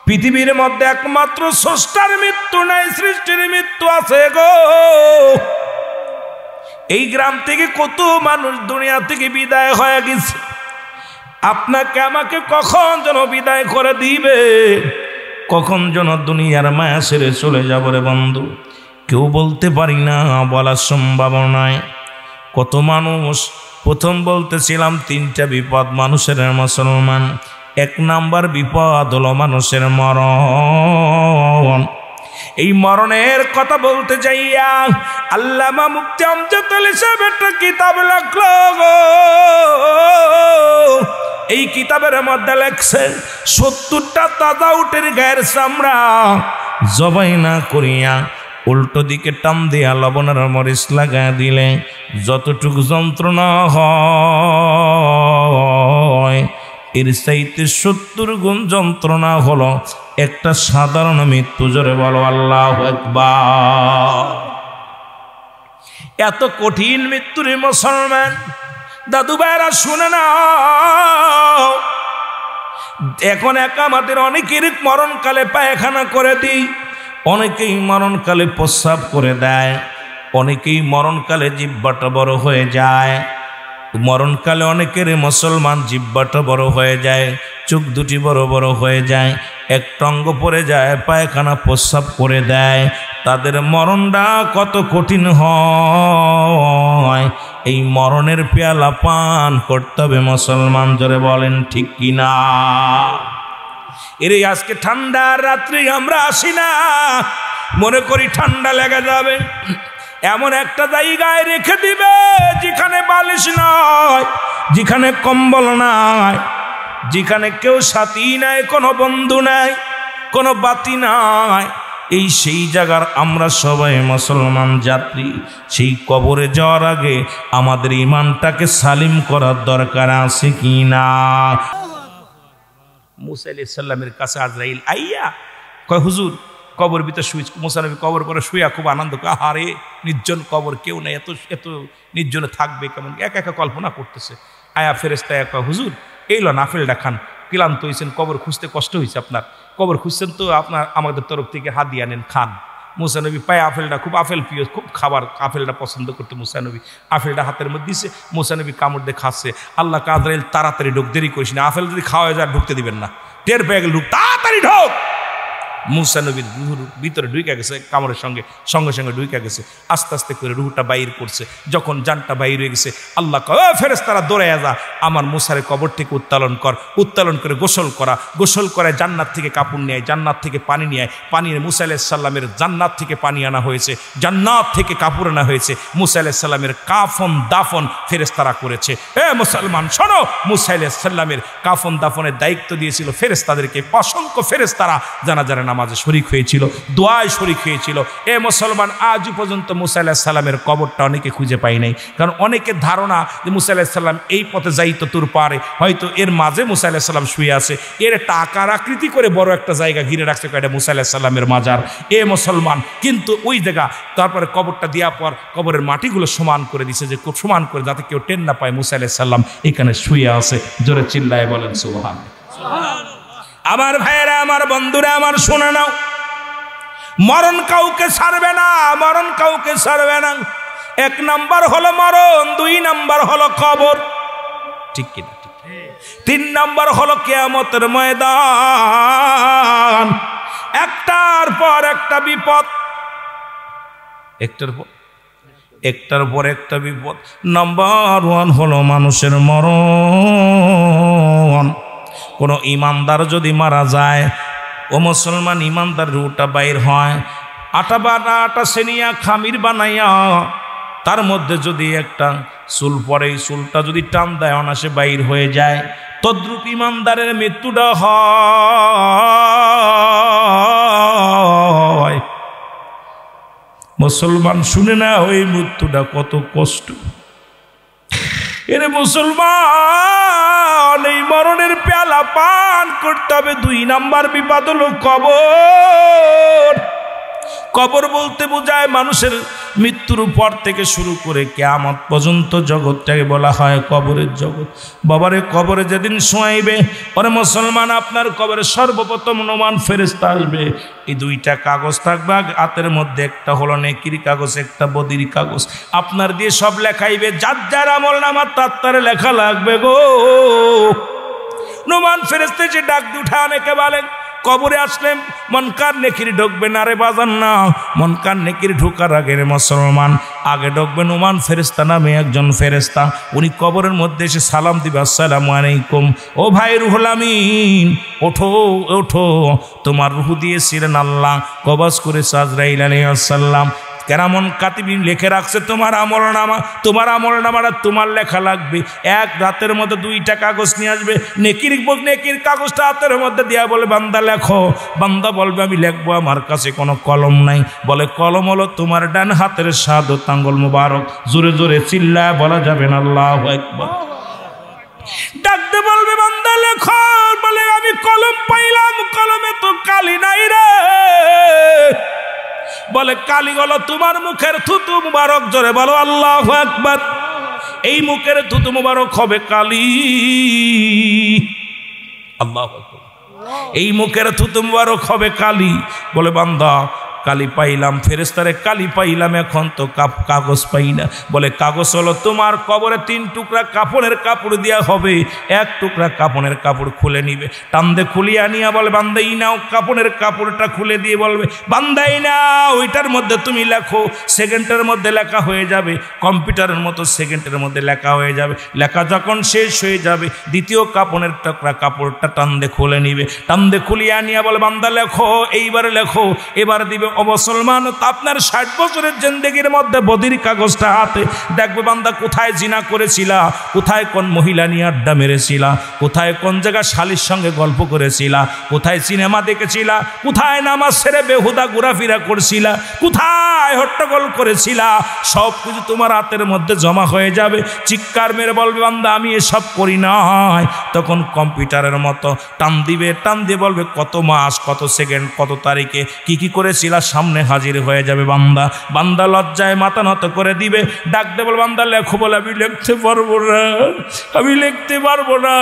পৃথিবীর মধ্যে একমাত্র স্রষ্টার মৃত্যু নাই, সৃষ্টির মৃত্যু আছে গো। এই গ্রাম থেকে কত মানুষ দুনিয়া থেকে বিদায় হয়ে গেছে। আপনাকে আমাকে কখন যেন বিদায় করে দিবে, কখন যেন দুনিয়ার মায়া ছেড়ে চলে যাব রে বন্ধু, কেউ বলতে পারি না, বলার সম্ভব নয়। কত মানুষ, প্রথম বলতেছিলাম 3টা বিপদ মানুষের মুসলমান। 1 নাম্বার বিপদ হলো মানুষের মরণ। এই মরণের কথা বলতে যাইয়া আল্লামা মুফতি আমজাদ আলী সাহেব একটা কিতাব লিখলো। এই কিতাবের মধ্যে লেখছে 70টা তাজা উটের গায়ের চামড়া জবাই না করিয়া উল্টো দিকে টান দিয়া লবণের মরিচ লাগা দিলে যতটুকু যন্ত্রণা হয়, এর চাইতে 70 গুণ যন্ত্রণা হলো একটা সাধারণ মৃত্যু। জোরে বলো আল্লাহু আকবার। এত কঠিন মৃত্যুর মুসলমান দাদু ভাইরা শুনে না, এখন একা আমাদের অনেকের মরণকালে পায়খানা করে দিই, অনেকেই মরণকালে প্রস্রাব করে দেয়, অনেকেই মরণকালে জিহ্বাটা বড় হয়ে যায়। মরণকালে অনেকের মুসলমান জিহ্বাটা বড় হয়ে যায়, চোখ দুটি বড় বড় হয়ে যায়, একটা অঙ্গ পড়ে যায়, পায়খানা প্রস্রাব করে দেয়। তাদের মরণটা কত কঠিন হয়। এই মরণের পেয়ালা পান করতে হবে মুসলমান, জোরে বলেন ঠিক কিনা? এরে আজকে ঠান্ডার রাত্রি আমরা আসি না, মনে করি ঠান্ডা লেগে যাবে, এমন একটা জায়গায় রেখে দিবে যেখানে বালিশ নয়, যেখানে কম্বল নাই, যেখানে কেউ সাথী নাই, কোনো বন্ধু নাই, কোনো বাতি নাই। এই সেই জায়গার আমরা সবাই মুসলমান যাত্রী। সেই কবরে যাওয়ার আগে আমাদের ঈমানটাকে সালিম করার দরকার আছে কি না? মুসা আলাইহিস সালামের কাছে আজরাইল আইয়া কয়, হুজুর কবর ভিতরে শুয়ে মুসা নবী কবর করে শুয়া খুব আনন্দ করে, আহারে নির্জন কবর, কেউ নেই, এত নির্জনে থাকবে কেমন, একা একা কল্পনা করতেছে। আয়া ফেরেশতা একা, হুজুর এইলো নাফেলটা খান, ক্লান্ত হয়েছেন, কবর খুঁজতে কষ্ট হয়েছে আপনার, কবর খুঁজছেন তো আপনার আমাদের তরফ থেকে হাদিয়া নেন, খান। মুসা নবী পায়ে আপেলটা, খুব আপেল প্রিয়, খুব খাবার আপেলটা পছন্দ করতে মুসা নবী, আপেলটা হাতের মধ্যে দিছে, মুসা নবী কামড় দিয়ে খাচ্ছে। আল্লাহ আজরাইল তাড়াতাড়ি ঢোক, দেরি করিস না, আপেল যদি খাওয়া যায় ঢুকতে দিবেন না, টের পেয়ে গেল ঢুক, তাড়াতাড়ি ঢোক। মুসা নবীর রুহুর ভিতরে ঢুকে গেছে, কামড়ের সঙ্গে সঙ্গে ঢুকে গেছে, আস্তে আস্তে করে রুহুটা বাইর করছে। যখন জানটা বাইর হয়ে গেছে, আল্লাহ ফেরেশতারা দৌড়ে যা, আমার মুসারে কবর থেকে উত্তোলন করে গোসল করে জান্নাত থেকে কাপড় নিয়ে, জান্নাত থেকে পানি নিয়ে, পানি মুসা আলাইহিস সালামের জান্নাত থেকে পানি আনা হয়েছে, জান্নাত থেকে কাপড় আনা হয়েছে, মুসা আলাইহিস সালামের কাফন দাফন ফেরেশতারা করেছে। মুসলমান শোনো, মুসা আলাইহিস সালামের কাফন দাফনের দায়িত্ব দিয়েছিল ফেরেশতাদেরকে। অসংখ্য ফেরেশতারা জানাজার নামাজে শরীক হয়েছিল, দোয়ায় শরীক হয়েছিল। মুসলমান আজও পর্যন্ত মুসা আলাইহিস সালামের কবরটা অনেকে খুঁজে পাই নাই, কারণ অনেকের ধারণা যে মুসা আলাইহিস সালাম এই পথে যাইতো তোর পারে, হয়তো এর মাঝে মুসা আলাইহিস সালাম শুয়ে আছে, এর একটা আকার আকৃতি করে বড় একটা জায়গা ঘিরে রাখছে, এটা মুসা আলাইহিস সালামের মাজার। মুসলমান কিন্তু ওই জায়গা, তারপরে কবরটা দেওয়ার পর কবরের মাটিগুলো সমান করে দিছে, যে খুব সমান করে যাতে কেউ টেন না পায় মুসা আলাইহিস সালাম এখানে শুয়ে আছে। জোরে চিল্লায় বলেন সুবহানাল্লাহ। আমার ভাইয়েরা, আমার বন্ধুরা, আমার শুনে নাও, মরণ কাউকে ছাড়বে না, মরণ কাউকে ছাড়বে না। 1 নাম্বার হলো মরণ, 2 নাম্বার হলো কবর, ঠিক কিনা? 3 নাম্বার হলো কিয়ামতের ময়দান। একটার পর একটা বিপদ, একটার পর একটা বিপদ। নাম্বার 1 হলো মানুষের মরণ। কোন ইমানদার যদি মারা যায়, ও মুসলমান, ইমানদার রুটা বাইর হয়, আটা সেনিয়া খামির বানাইয়া তার মধ্যে যদি একটা চুল পড়ে, চুলটা যদি টান দেয় অনাসে বাইর হয়ে যায়, তদ্রূপ ইমানদারের মৃত্যুটা হয়। মুসলমান শুনে না, ওই মৃত্যুটা কত কষ্ট। এরে মুসলমান, এই মরণের পেয়ালা পান করতে হবে। 2 নাম্বার বিপদ হলো কবর। কবর বলতে বোঝায় মানুষের মৃত্যুর পর থেকে শুরু করে কিয়ামত পর্যন্ত জগৎটাকে বলা হয় কবরের জগৎ। বাবারে, কবরে যেদিন শোয়াইবে, ওরে মুসলমান, আপনার কবরে সর্বপ্রথম নোমান ফেরেশতা আসবে। এই 2টা কাগজ থাকবে হাতের মধ্যে, একটা হলো নেকির কাগজ, একটা বদির কাগজ। আপনার দিয়ে সব লেখাইবে, যার যার আমল নামা তার লেখা লাগবে গো। নোমান ফেরেশতা যে ডাক দিয়ে উঠা, অনেকে বলেন কবরে আসলে মনকার নেকির ঢুকবে না রে বাজান, না, মনকার নেকির ঢোকার আগে রে মুসলমান, আগে ঢুকবে নোমান ফেরেশতা নামে একজন ফেরেশতা। উনি কবরের মধ্যে এসে সালাম দিবে, আসসালামু আলাইকুম, ও ভাই রুহুল আমিন, ওঠো ওঠো, তোমার রুহু দিয়েছিলেন আল্লাহ, কবজ করেছে আজরাইল আলাইহিস সালাম। কেরামন কাতিবিন লিখে রাখছে তোমার আমলনামা, তোমার আমলনামাটা তোমার লেখা লাগবে। 1 রাতের মধ্যে 2টা কাগজ নিয়ে আসবে, নেকির কাগজটা হাতের মধ্যে দিয়া বলে বান্দা লেখো। বান্দা বলবে আমি লিখবো, আমার কাছে কোনো কলম নাই। বলে কলম হলো তোমার ডান হাতের শাহাদত আঙ্গুল মুবারক। জোরে জোরে চিল্লায় বলা যাবে না আল্লাহু আকবার। ডাকতে বলবে বান্দা লেখো, বলে আমি কলম পাইলাম, কলমে তো কালি নাই রে। বলে কালি হলো তোমার মুখের থুতু মুবারক। জোরে বলো আল্লাহু আকবার। এই মুখের থুতু মুবারক হবে কালি। আল্লাহু আকবার। এই মুখের থুতু মুবারক হবে কালি। বলে বান্দা কালি পাইলাম, ফেরেশতারে কালি পাইলাম, এখন তো কাগজ পাই না। বলে কাগজ হলো তোমার কবরে 3 টুকরা কাপড়ের কাপড় দেওয়া হবে। 1 টুকরা কাপড়ের কাপড় খুলে নিবে, টান্দে খুলিয়া নিয়া বলে বান্দা এই নাও, কাপড়ের কাপড়টা খুলে দিয়ে বলবে বান্দাই না, ওইটার মধ্যে তুমি লেখো। সেকেন্ডের মধ্যে লেখা হয়ে যাবে, কম্পিউটারের মতো সেকেন্ডের মধ্যে লেখা হয়ে যাবে। লেখা যখন শেষ হয়ে যাবে, দ্বিতীয় কাপড়ের টুকরা কাপড়টা টান্দে খুলে নিবে, টান্দে খুলিয়া নিয়া বলে বান্দা লেখো, এইবারে লেখো। এবার দিবে ও মুসলমান, আপনার 60 বছরের জিন্দেগির মধ্যে বদির কাগজটা হাতে দেখবে বান্দা কোথায় জিনা করেছিলা, কোথায় কোন মহিলা নিয়ে আড্ডা মেরেছিলা, কোথায় কোন জায়গায় শালির সঙ্গে গল্প করেছিলা, কোথায় সিনেমা দেখেছিলা, কোথায় নামাজ ছেড়ে বেহুদা ঘোরাফেরা করছিলা, কোথায় হট্টগোল করেছিলা, সব কিছু তোমার হাতের মধ্যে জমা হয়ে যাবে। চিৎকার মেরে বলবে বান্দা আমি এসব করি নাই। তখন কম্পিউটারের মতো টান দিবে, টান দিয়ে বলবে কত মাস, কত সেকেন্ড, কত তারিখে কি কি করেছিলা সামনে হাজির হয়ে যাবে বান্দা। বান্দা লজ্জায় মাথা নত করে দিবে, ডাক দে বল বান্দা লেখো, বলে আমি লিখতে পারবো না, আমি লিখতে পারবো না।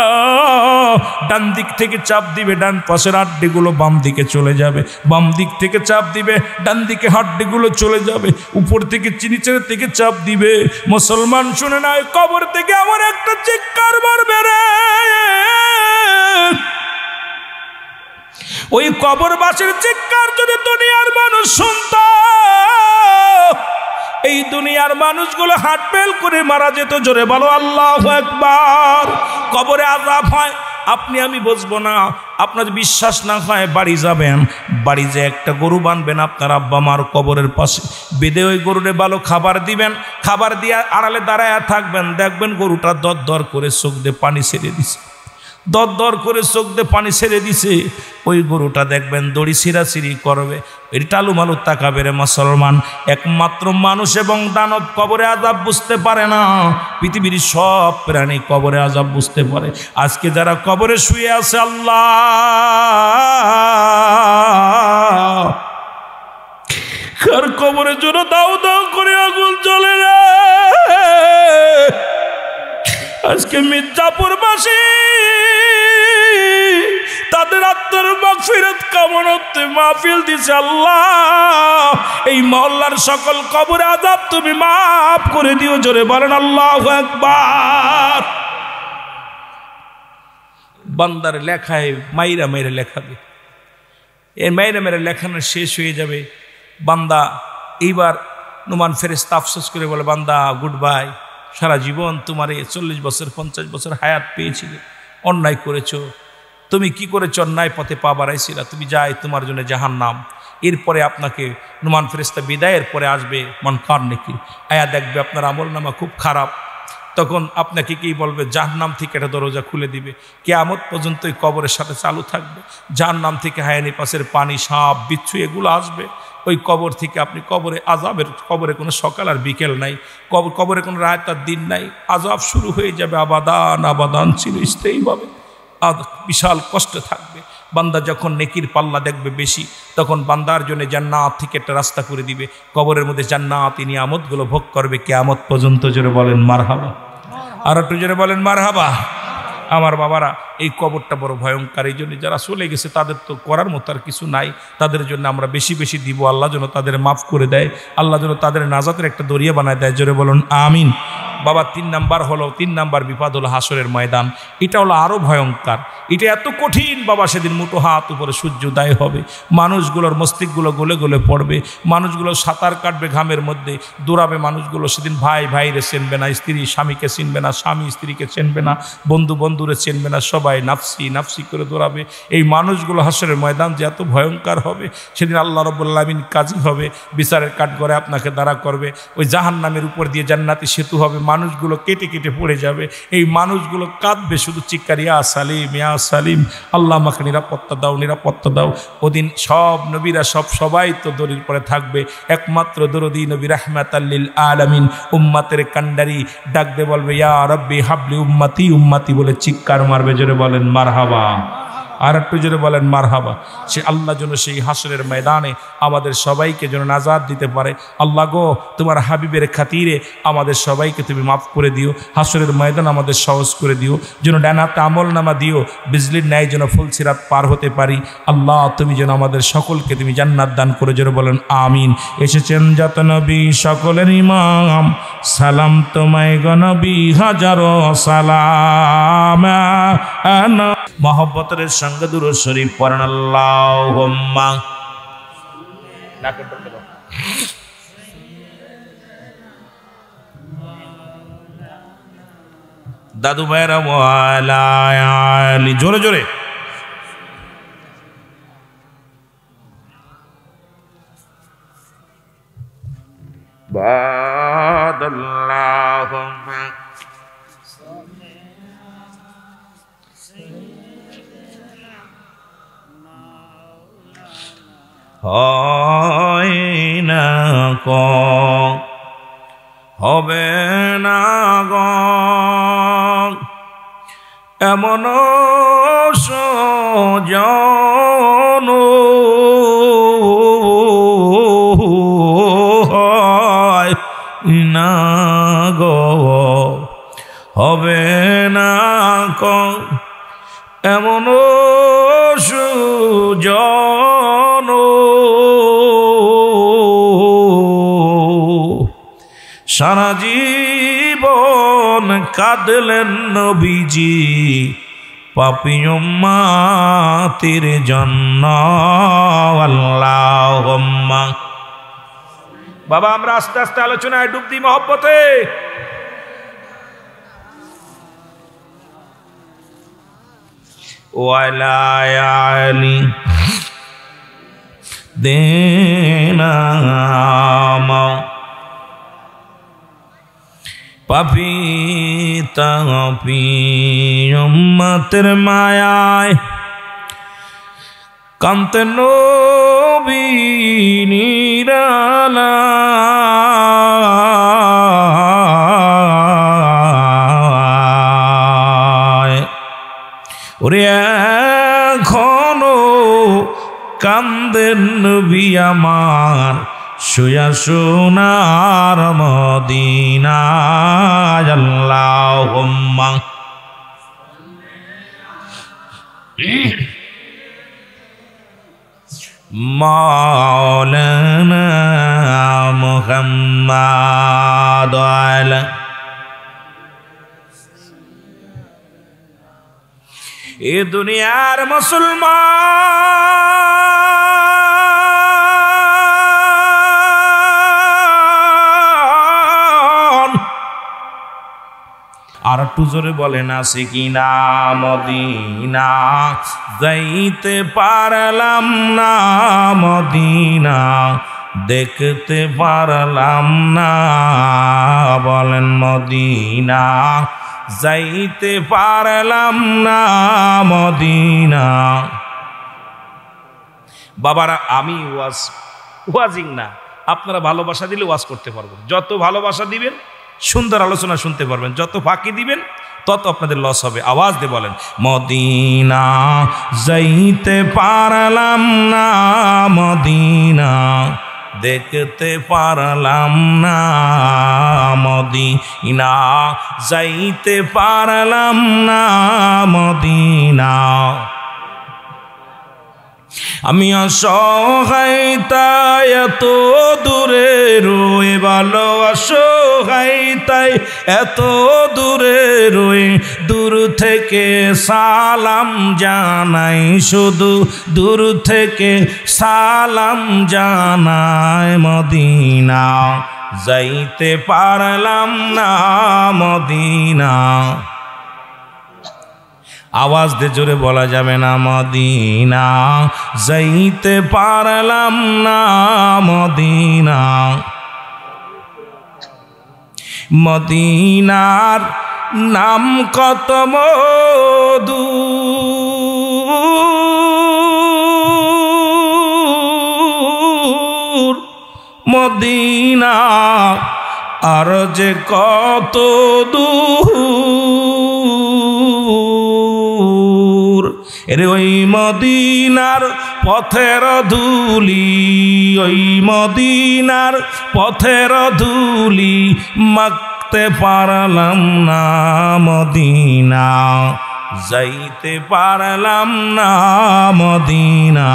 ডান দিক থেকে চাপ দিবে, ডান পাশের হাড্ডিগুলো বাম দিকে চলে যাবে, বাম দিক থেকে চাপ দিবে, ডান দিকে হাড্ডিগুলো চলে যাবে, উপর থেকে নিচের থেকে চাপ দিবে। মুসলমান শুনে না, কবর থেকে আমার একটা চিৎকার মারবে রে। ওই কবরবাসীর চিৎকার যদি দুনিয়ার মানুষ শুনত, এই দুনিয়ার মানুষগুলো হাত ফেল করে মারা যেত। জোরে বলো আল্লাহু আকবার। কবরে আযাব হয়, আপনি আমি বুঝবো না। আপনার বিশ্বাস না হয় বাড়ি যাবেন, বাড়ি যে একটা গরু বানবেন আপনার আব্বা মার কবরের পাশে, বেঁধে ওই গরুরে ভালো খাবার দিবেন, খাবার দিয়ে আড়ালে দাঁড়ায় থাকবেন, দেখবেন গরুটা দর দর করে চোখ দিয়ে পানি ছেড়ে দিছে, দর দর করে চোখ দিয়ে পানি ছেড়ে দিছে। ওই গরুটা দেখবেন দড়ি ছিঁড়াছিঁড়ি করবে, এর টালু মালু তাকাবে রে মুসলমান। একমাত্র মানুষ এবং দানব কবরে আযাব বুঝতে পারে না, পৃথিবীর সব প্রাণী কবরে আযাব বুঝতে পারে। আজকে যারা কবরে শুয়ে আছে, আল্লাহ কার কবরের জন্য দাও দাও করে আগুন জ্বলে রে। আজকে মির্জাপুরবাসী তাদের আত্মার মাগফিরাত কামনাতে মাহফিল দিছে। আল্লাহ এই মহল্লার সকল কবরে আযাব তুমি মাফ করে দিও। জোরে বলেন আল্লাহু আকবার। বান্দার লেখায় মাইরা মাইরা লেখাবে, এই মাইরা মাইরা লেখানো শেষ হয়ে যাবে। বান্দা এইবার নুমান ফেরেশতা আফসোস করে বলে বান্দা গুড বাই, সারা জীবন তোমার এই 40 বছর 50 বছর হায়াত পেয়েছিলে, অন্যায় করেছো, তুমি কি করেছো, অন্যায় পথে পা বাড়াইছিলা, তুমি যাই তোমার জন্য জাহান্নাম। এরপরে আপনাকে নুমান ফেরেশতা বিদায়ের পরে আসবে মুনকার নেকির, আয়া দেখবে আপনার আমলনামা খুব খারাপ। তখন আপনাকে কি বলবে, জাহান্নাম থেকে একটা দরজা খুলে দিবে, কিয়ামত পর্যন্ত এই কবরের সাথে চালু থাকবে। জাহান্নাম থেকে হায়ানি পাশের পানি, সাপ, বিচ্ছু এগুলো আসবে। ওই কবর থেকে আপনি কবরে আযাবের, কবরে কোনো সকাল আর বিকেল নাই, কবরে কোনো রাত আর দিন নাই, আযাব শুরু হয়ে যাবে আবাদান আবাদান চিরস্থায়ীভাবে। বিশাল কষ্ট থাকবে। বান্দা যখন নেকির পাল্লা দেখবে বেশি, তখন বান্দার জন্য জান্নাত থেকে একটা রাস্তা করে দিবে, কবরের মধ্যে জান্নাতি নিয়ামতগুলো ভোগ করবে কিয়ামত পর্যন্ত। জোরে বলেন মারহাবা, আর একটু জোরে বলেন মারহাবা। আমার বাবারা, এই কবরটা বড় ভয়ঙ্কর, এই জন্য যারা চলে গেছে তাদের তো করার মতো আর কিছু নাই, তাদের জন্য আমরা বেশি বেশি দিব, আল্লাহ যেন তাদের মাফ করে দেয়, আল্লাহ যেন তাদের নাজাতের একটা দরিয়া বানায় দেয়। জোরে বলুন আমিন। বাবা 3 নাম্বার বিপদ হলো হাসরের ময়দান। এটা হলো আরো ভয়ঙ্কর, এটা এত কঠিন বাবা। সেদিন মুঠো হাত উপরে সূর্য উদয় হবে, মানুষগুলোর মস্তিষ্কগুলো গলে গলে পড়বে, মানুষগুলো সাঁতার কাটবে ঘামের মধ্যে, দৌড়াবে মানুষগুলো। সেদিন ভাই ভাইরে চিনবে না, স্ত্রী স্বামীকে চিনবে না, স্বামী স্ত্রীকে চিনবে না, বন্ধু বন্ধুরে চিনবে না, সবাই নাফসি নাফসি করে দৌড়াবে। এই মানুষগুলো হাসরের ময়দান যে এত ভয়ঙ্কর হবে, সেদিন আল্লাহ রাব্বুল আলামিন কাজী হবে, বিচারের কাঠগড়ায় আপনাকে দাঁড়া করবে। ওই জাহান্নামের উপর দিয়ে জান্নাতি সেতু হবে, মানুষগুলো কেটে কেটে পড়ে যাবে। এই মানুষগুলো কাঁদবে শুধু চিৎকার, ইয়া সালিম ইয়া সালিম, আল্লাহ আমাকে নিরাপত্তা দাও, নিরাপত্তা দাও। ওদিন সব নবীরা সবাই তো দড়ির পরে থাকবে, একমাত্র দরদি নবী রাহমাতাল লিল আলামিন উম্মতের কান্ডারি ডাক দে বলবে ইয়া রাব্বি হাবলি উম্মতি উম্মতি বলে চিৎকার মারবে। জোরে বলেন মারহাবা, আর একটু জোরে বলেন মারহাবা। সে আল্লাহ যেন সেই হাসরের ময়দানে আমাদের সবাইকে যেন নাজাত দিতে পারে। আল্লাহ গো, তোমার হাবিবের খাতিরে আমাদের সবাইকে তুমি মাফ করে দিও, হাসরের ময়দান আমাদের সহজ করে দিও, যেন ডানাতে আমল নামা দিও, বিজলির ন্যায় যেন ফুলসিরাত পার হতে পারি। আল্লাহ তুমি যেন আমাদের সকলকে তুমি জান্নাত দান করে। জোরে বলেন আমিন। এসেছেন যত নবী সকলের ইমাম, সালাম তোমায় গো নবী হাজারো সালাম। মহব্বতের সঙ্গে দুরূদ শরীফ পড়েন আল্লাহুম্মা। দাদু ভাইরা ওয়ালা আলি, জোরে জোরে। বাদাল্লাহুম্মা হয় না ক হবে না গ এমন সজন হয় না গ হবে না ক এমন সুজন সারা জীবন কাঁদলেন নবীজি পাপী উম্মতের জন্য আল্লাহুম্মা। বাবা আমরা আস্তে আস্তে আলোচনায় ডুব দিই মহব্বতে। ওয়ালা আলী দেনা পাপী তাপী উম্মতের মায়ায় কান্তে নবী নিরালায় ওরে এখনো কান্দেন নবী আমার শুয়া সোনার মদিনায় আল্লাহুম্মা মাওলানা মুহাম্মাদ আলা এ দুনিয়ার মুসলমান আর একটু জোরে বলেন আছে কিনা মদিনা যাইতে পারলাম না মদিনা দেখতে পারলাম না বলেন মদিনা যাইতে পারলাম না মদিনা। বাবারা আমি ওয়াজিং না, আপনারা ভালোবাসা দিলে ওয়াজ করতে পারবেন। যত ভালোবাসা দিবেন সুন্দর আলোচনা শুনতে পারবেন, যত ফাঁকি দিবেন তত আপনাদের লস হবে। আওয়াজ দিয়ে বলেন মদিনা যাইতে পারলাম না মদিনা দেখতে পারলাম না মদিনা যাইতে পারলাম না মদিনা। আমি অসহায় তাই এত দূরে রয়ে ভালো অসহায় তাই এত দূরে রয়ে দূর থেকে সালাম জানাই শুধু দূর থেকে সালাম জানাই মদিনা যাইতে পারলাম না মদিনা। আওয়াজ দিয়ে জোরে বলা যাবে না মদিনা যাইতে পারলাম না মদিনা। মদিনার নাম কত মধু মদিনা আর যে কত দূর এরে ওই মদিনার পথের ধুলি ওই মদিনার পথের ধুলি মাখতে পারলাম না মদিনা যাইতে পারলাম না মদিনা।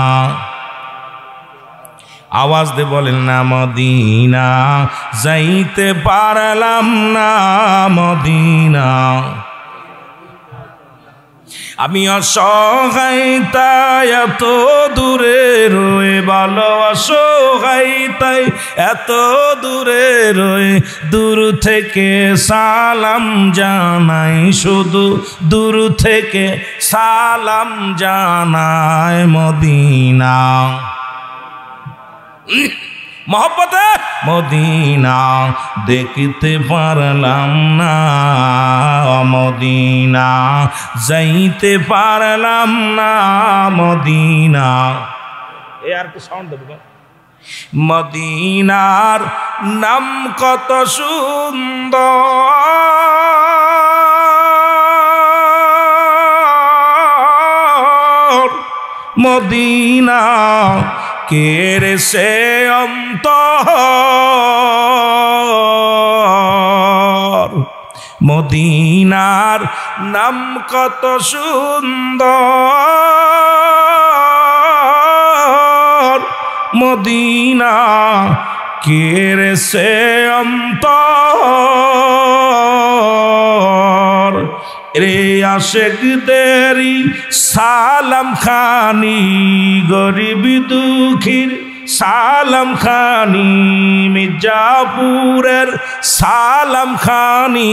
আওয়াজ দিয়ে বলেন না মদিনা যাইতে পারলাম না মদিনা। আমি অসহায় তাই এত দূরে রয়ে ভালো অসহায় তাই এত দূরে রয়ে দূর থেকে সালাম জানাই শুধু দূর থেকে সালাম জানাই মদিনা। মহব্বতে মদিনা দেখতে পারলাম না, মদিনা যাইতে পারলাম না, মদিনা। এ আর একটু সাউন্ড দেবো। মদিনার নাম কত সুন্দর, মদিনা কেরে সে অন্তর, মদিনার নাম কত সুন্দর, মদিনা কেরে সে অন্তর। রে আশেকদেরই সালাম খানি, গরিব দুঃখীর সালাম খানি, মির্জাপুরের সালাম খানি,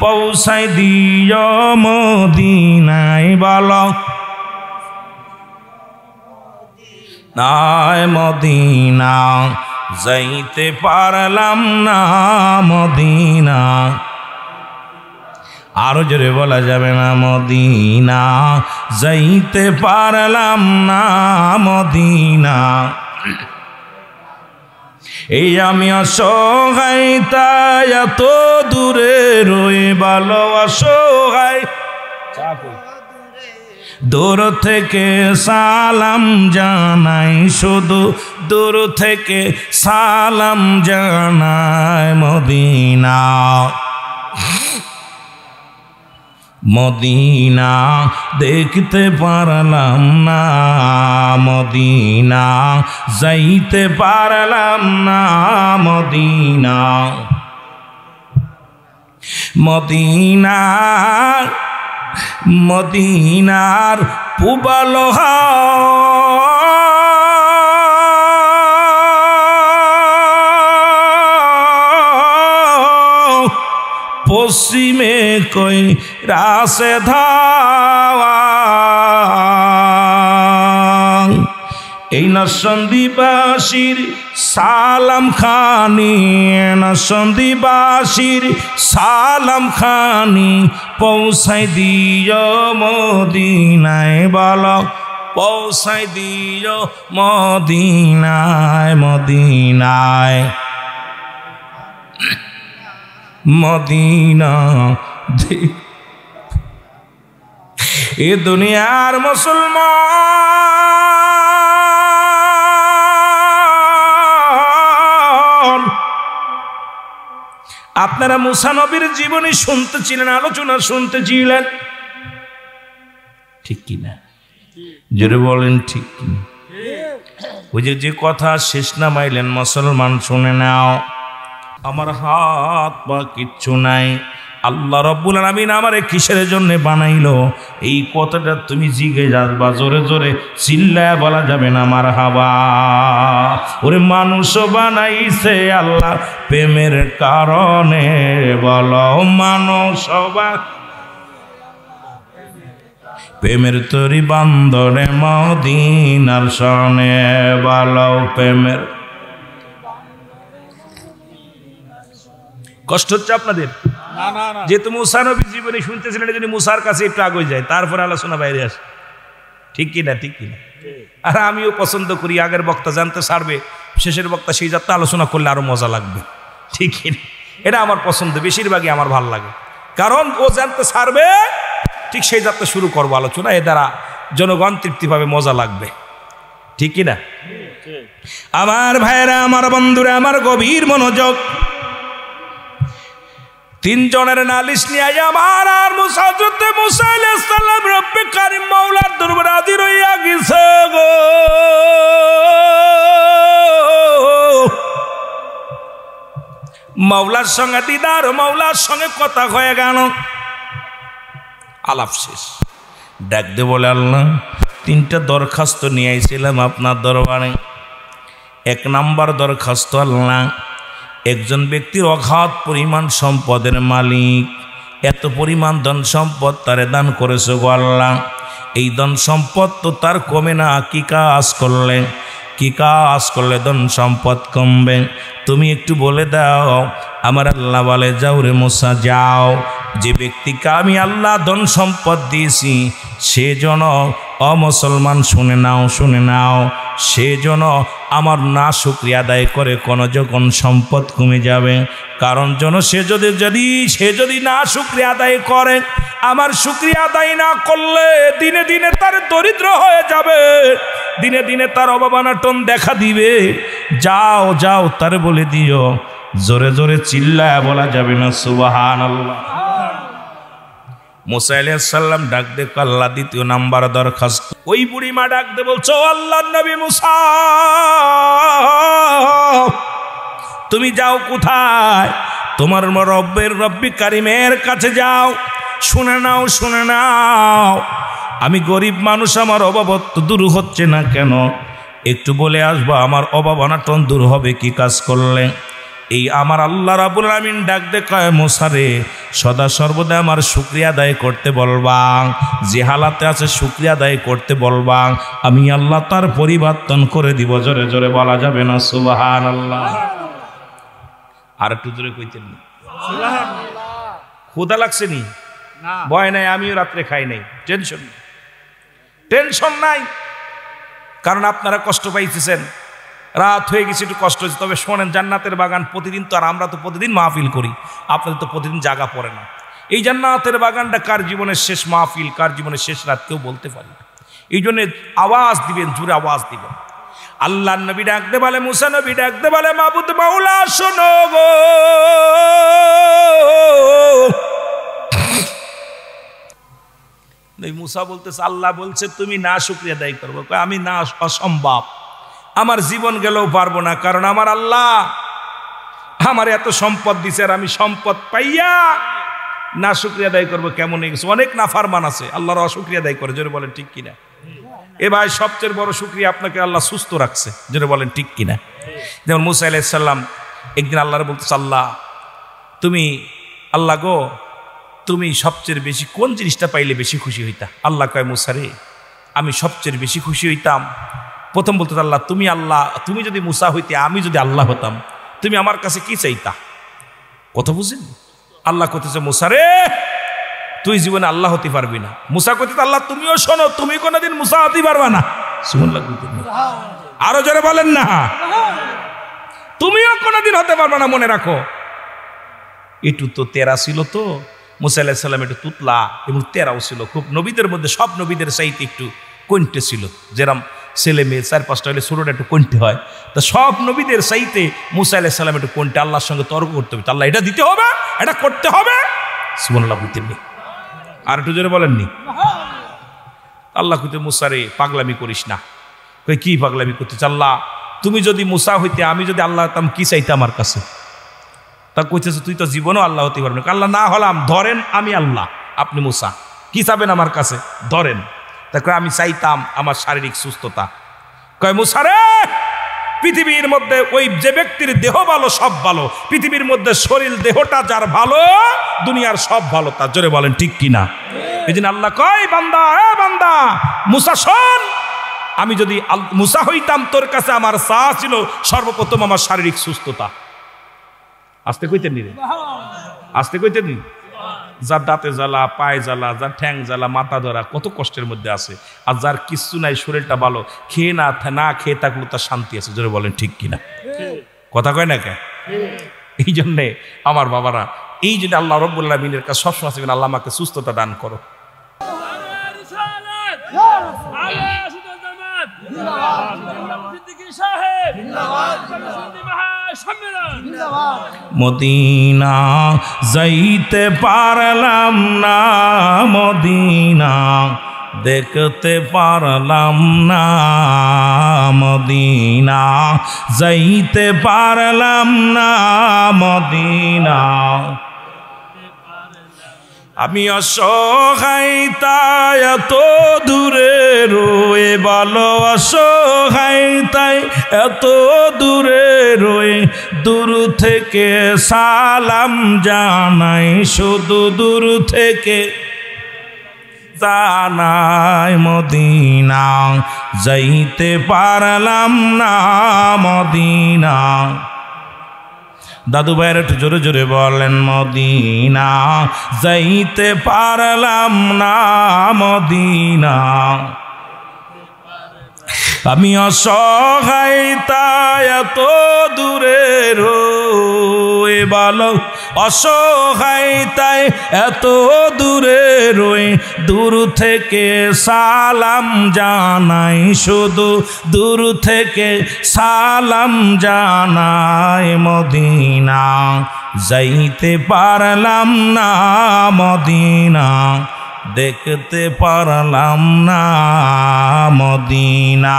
পৌঁছাই দিও মদিনায় বলো নাই, মদিনা যাইতে পারলাম না, মদিনা। আরো জোরে বলা যাবে না, মদিনা যাইতে পারলাম না, মদিনা। এই আমি অসহায় তাই এত দূরে রয়ে ভালো অসহায়, দূর থেকে সালাম জানাই, শুধু দূর থেকে সালাম জানাই, মদিনা মদিনা দেখতে পারলাম না, মদিনা যাইতে পারলাম না, মদিনা। মদিনা মদিনার পুবালোহা পশ্চিমে কই রাসে ধাওয়া, এই নরসন্দীবাসীর সালাম খানি, নরসন্দীবাসীর সালাম খানি, পৌঁছাই দিও মদিনায় বলো, পৌঁছাই দিও মদিনায়, মদিনায় মদিনা। এ দুনিয়ার মুসলমান, আপনারা মুসা নবীর জীবনী শুনতেছিলেন, আলোচনা শুনতেছিলেন, ঠিক কিনা? জোরে বলেন ঠিক কিনা? ওই যে কথা শেষ না মাইলেন, মুসলমান শুনে নাও, আমার হাত পা কিচ্ছু নাই, আল্লাহ রব্বুল আলামিন আমারে কিসের জন্য বানাইলো, এই কথাটা তুমি জিগে যাবা, জোরে জোরে চিল্লায় বলা যাবে না মারহাবা। ওরে মানুষ বানাইছে আল্লাহ প্রেমের কারণে, বলো মানুষ প্রেমের তরি বান্দরে মদিনার সনে, বলো প্রেমের। কষ্ট হচ্ছে আপনাদের? যেহেতু মুসা নবীর জীবনে শুনতেছিলেন, যদি মুসার কাছে একটু আগে যায়, তারপরে আলোচনা বাইরে আসে, ঠিক কিনা? ঠিক কিনা? আর আমিও পছন্দ করি, আগের বক্তা জানতে ছাড়বে, শেষের বক্তা সেই যাত্রা আলোচনা করলে আরো মজা লাগবে, ঠিক কিনা? এটা আমার পছন্দ, বেশিরভাগই আমার ভাল লাগে, কারণ ও জানতে ছাড়বে, ঠিক সেই যাত্রা শুরু করবো আলোচনা, এ দ্বারা জনগণ তৃপ্তি পাবে, মজা লাগবে, ঠিক কিনা? আমার ভাইরা, আমার বন্ধুরা, আমার গভীর মনোযোগ। তিনজনের নালিশ নিয়ে আমার আর মুসা হযরতে মুসা আলাইহিস সালাম রব্বে কারীম মাওলার দরবারে হাজির হইয়া গেছে গো। মাওলার সঙ্গে দিদার, মাওলার সঙ্গে কথা হয়ে গেল, আলাপ শেষ। ডাক দে বলে, আল্লাহ তিনটা দরখাস্ত নিয়ে আইছিলাম আপনার দরবারে। এক নাম্বার দরখাস্ত, আল্লাহ একজন ব্যক্তির অগাধ পরিমাণ সম্পদের মালিক, এত পরিমাণ ধন সম্পদ তারে দান করেছে গো আল্লাহ, এই ধন সম্পদ তো তার কমে না, কি কাজ করলেন? কি কাজ করলে ধন সম্পদ কমবে তুমি একটু বলে দাও। আমার আল্লাহ বলে, যাও রে মুসা যাও, যে ব্যক্তিকে আমি আল্লাহ ধন সম্পদ দিয়েছি সে যেন অমুসলমান, শুনে নাও, সে যেন আমার না শুকরিয়া আদায় করে কোনো যখন সম্পদ কমে যাবে, কারণ যেন সে যদি না শুকরিয়া আদায় করে, আমার শুকরিয়া আদায় না করলে দিনে দিনে তার দরিদ্র হয়ে যাবে, দিনে দিনে তার অভাব-অনাটন দেখা দিবে। যাও তারে বলে দিও, জোরে জোরে চিল্লায় বলা যাবে না সুবহানাল্লাহ। মুসা আলাইহিস সালাম ডাক দে, আল্লাহ দ্বিতীয় নাম্বার দরখাস্ত। ওই বুড়িমা ডাক দে বলছো, আল্লাহর নবী মুসা তুমি যাও কোথায়? তোমার রব্বি কারিমের কাছে যাও। শুনে নাও, আমি গরিব মানুষ, আমার অভাবত্ব দূর হচ্ছে না কেন, একটু বলে আসবো আমার অভাব অনাটন দূর হবে কি কাজ করলে। এই আমার আল্লাহ রাব্বুল আমিন ডাক দে কয়, মুসা রে সদা সর্বদা আমার শুকরিয়া আদায় করতে বলবা, যে হালাতে আছে শুকরিয়া আদায় করতে বলবা, আমি আল্লাহ তার পরিবর্তন করে দিব। জোরে জোরে বলা যাবে না সুবহানাল্লাহ। আর একটু জোরে কইতেন না সুবহানাল্লাহ। ক্ষুধা লাগছে নি? ভয় নাই, আমিও রাত্রে খাই নাই, টেনশন নাই, কারণ আপনারা কষ্ট পাইতেছেন, রাত হয়ে গেছে, একটু কষ্ট হয়েছে। তবে শোনেন, জান্নাতের বাগান প্রতিদিন তো, আর আমরা তো প্রতিদিন মাহফিল করি, আপনাদের তো প্রতিদিন জাগা পড়ে না। এই জান্নাতের বাগানটা কার জীবনের শেষ মাহফিল, কার জীবনের শেষ রাত কেউ বলতে পারি না। এই জন্য আওয়াজ দিবেন, জোরে আওয়াজ দিবেন। আল্লাহ নবী ডাকতে বলে, মুসা নবী ডাকতে বলে, মাবুদ মাওলা শোনো গো। মুসা বলতেছে, আল্লাহ বলছে তুমি না শুকরিয়া আদায় করবো। আমি না, অসম্ভব, আমার জীবন গেলেও পারবো না, কারণ আমার আল্লাহ আমার এত সম্পদ দিছে, আর আমি সম্পদ পাইয়া না শুকরিয়া আদায় করবো কেমন হয়ে গেছে। অনেক নাফরমান আছে আল্লাহর অশুকরিয়া আদায় করে, জোরে বলেন ঠিক কিনা। এ ভাই সবচেয়ে বড় শুকরিয়া, আপনাকে আল্লাহ সুস্থ রাখছে, জোরে বলেন ঠিক কিনা। যেমন মুসা আলাইহিস সালাম একদিন আল্লাহর বলতেছে, আল্লাহ গো তুমি সবচেয়ে বেশি কোন জিনিসটা পাইলে বেশি খুশি হইতা? আল্লাহ কয়, মুসা রে আমি সবচেয়ে বেশি খুশি হইতাম, প্রথম বলতে আল্লাহ তুমি যদি মুসা হইতে, আমি যদি আল্লাহ হতাম, তুমি আমার কাছে কি চাইতা? কথা বুঝেন? আল্লাহ কইতেছে, মুসা রে তুই জীবনে আল্লাহ হতে পারবি না। মুসা কইতেছে, আল্লাহ তুমিও শোনো, তুমি কোনোদিন মুসা হতে পারবা না। আরো জোরে বলেন না, তুমিও কোনোদিন হতে পারবা না, মনে রাখো। একটু তো তেরা ছিল, তো মুসা আলাইহিস সালাম একটু তুতলা এবং তেরাও ছিল, খুব নবীদের মধ্যে সব নবীদের চাইতে একটু কণ্ঠে ছিল, যেরকম ছেলে মেয়ে 4-5টা হলে ছোটটা একটু কণ্ঠে হয়, তা সব নবীদের চাইতে মুসা আলাইহিস সালাম একটু কণ্ঠে। আল্লাহর সঙ্গে তর্ক করতে হবে, আল্লাহ এটা দিতে হবে, এটা করতে হবে, সুবহানাল্লাহ বুঝতেননি। আর একটু জোরে বলেননি। আল্লাহ কইতে, মুসা রে পাগলামি করিস না। কই কি পাগলামি করতেছ? আল্লাহ তুমি যদি মুসা হইতে, আমি যদি আল্লাহ হতাম, কি চাইতে আমার কাছে? তা কইতেছে, তুই তো জীবনও আল্লাহ হতে পারবি না। আল্লাহ না হলাম, ধরেন আমি আল্লাহ, আপনি মুসা, কি চাবেন আমার কাছে? ধরেন। তারপরে আমি চাইতাম আমার শারীরিক সুস্থতা। কয়, মুসা রে পৃথিবীর মধ্যে ওই যে ব্যক্তির দেহ ভালো, সব ভালো, পৃথিবীর মধ্যে শরীর দেহটা যার ভালো, দুনিয়ার সব ভালো তার। জোরে বলেন ঠিক কিনা। এই জন্য আল্লাহ কয়, বান্দা মুসা শোন, আমি যদি মুসা হইতাম, তোর কাছে আমার চা ছিল সর্বপ্রথম আমার শারীরিক সুস্থতা। আস্তে কইতেন নি রে, আস্তে কইতেন নি। যার দাঁতে জ্বালা, পায়ে জ্বালা, যার ঠ্যাং জ্বালা, মাথা ধরা, কত কষ্টের মধ্যে আছে, আর যার কিচ্ছু নাই, শরীরটা ভালো, খেয়ে না খেয়ে থাকলেও তার শান্তি আছে। জোরে বলেন ঠিক কিনা। কথা কয় না কে? এই জন্যে আমার বাবারা, এই জন্য আল্লাহ রাব্বুল আলামিনের কাছে সবসময় আছে, আল্লাহ আমাকে সুস্থতা দান করো। মদিনা যাইতে পারলাম না, মদিনা দেখতে পারলাম না, মদিনা যাইতে পারলাম না, মদিনা আমি অসহায় তাই এত দূরে রয়ে, ভালো অসহায় তাই এত দূরে রয়ে, দূর থেকে সালাম জানাই, শুধু দূর থেকে নাই মদিনা যাইতে পারলাম না মদিনা। দাদু ভাইয়ের একটু জোরে জোরে বলেন, মদিনা যাইতে পারলাম না মদিনা। আমি অসহায় তাই এত দূরে রয়ে বলো, অসহায় তাই এত দূরে রয়ে দূর থেকে সালাম জানাই, শুধু দূর থেকে সালাম জানাই। মদিনা যাইতে পারলাম না মদিনা দেখতে পারলাম না মদিনা,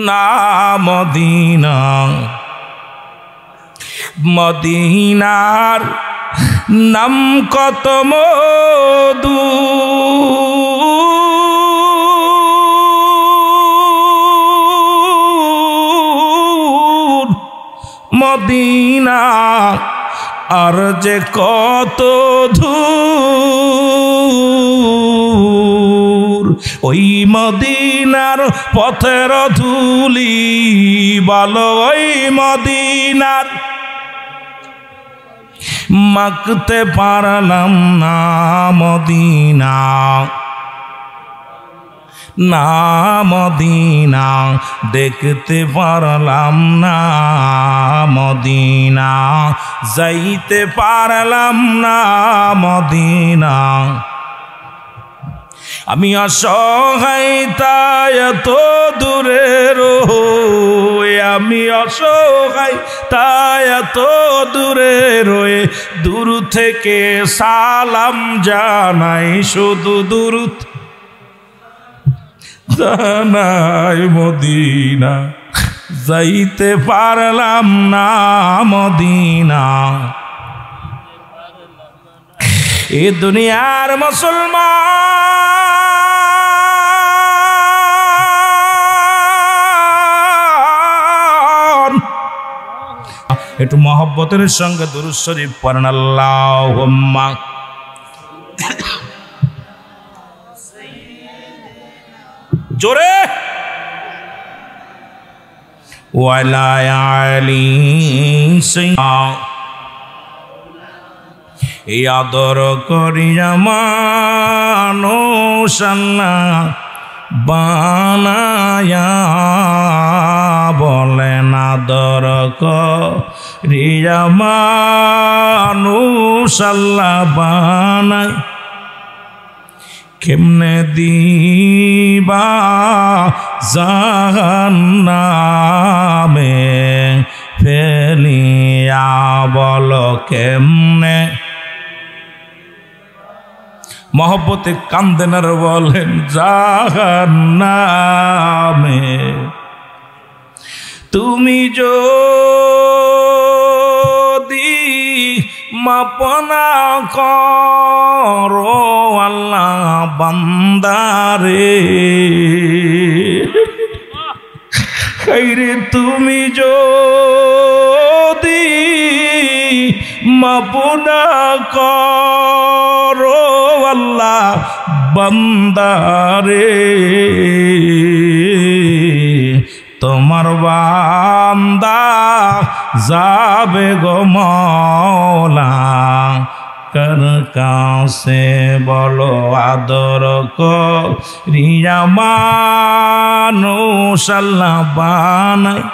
না মদিনা। মদিনার নাম কত মধু, মদিনা আর যে কত দূর, ওই মদিনার পথের ধুলি বলো, ওই মদিনার মাখতে পারলাম না মদিনা, না মদিনা দেখতে পারলাম না মদিনা যাইতে পারলাম না মদিনা। আমি অসহায় তাই এত দূরে রয়ে, আমি অসহায় তাই এত দূরে রয়ে দূর থেকে সালাম জানাই, শুধু দূর জানাই মদিনা যাইতে পারলাম না মদিনা। এ দুনিয়ার মুসলমান একটু মহব্বতের সঙ্গে দুরূদ শরীফ পড়েন, আল্লাহুম্মা জোরে ওয়ালা আলি এই আদর করিয়া মানুষ আল্লাহ বানায়া, বলেন আদর করিয়া মানুষ আল্লাহ বানায়, কেমনে দিবা জাহান্নামে ফেলিয়া, বলো কেমনে। মহব্বতে কান্দেন আর বলেন জাহান্নামে। তুমি যদি মাপনা করো আল্লাহ বান্দারে, খাইরে তুমি যদি মাপনা করো আল্লাহ বান্দারে, তোমার বান্দা যাবে গো মওলা কার কাছে, বলো আদর করিয়া মানুষ আল্লাহ বানায়,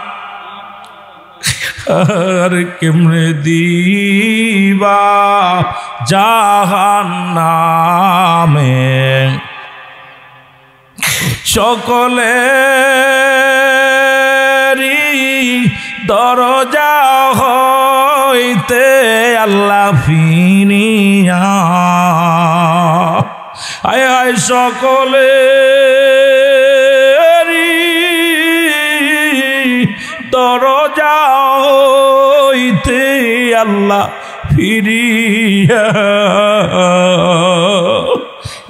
আর কেমনে দিবা জাহান্নামে। সকলেরই দরজা হইতে আল্লাহ ফিরিয়া, আয় আয় সকলেরই দরজা হইতে আল্লাহ ফিরিয়া,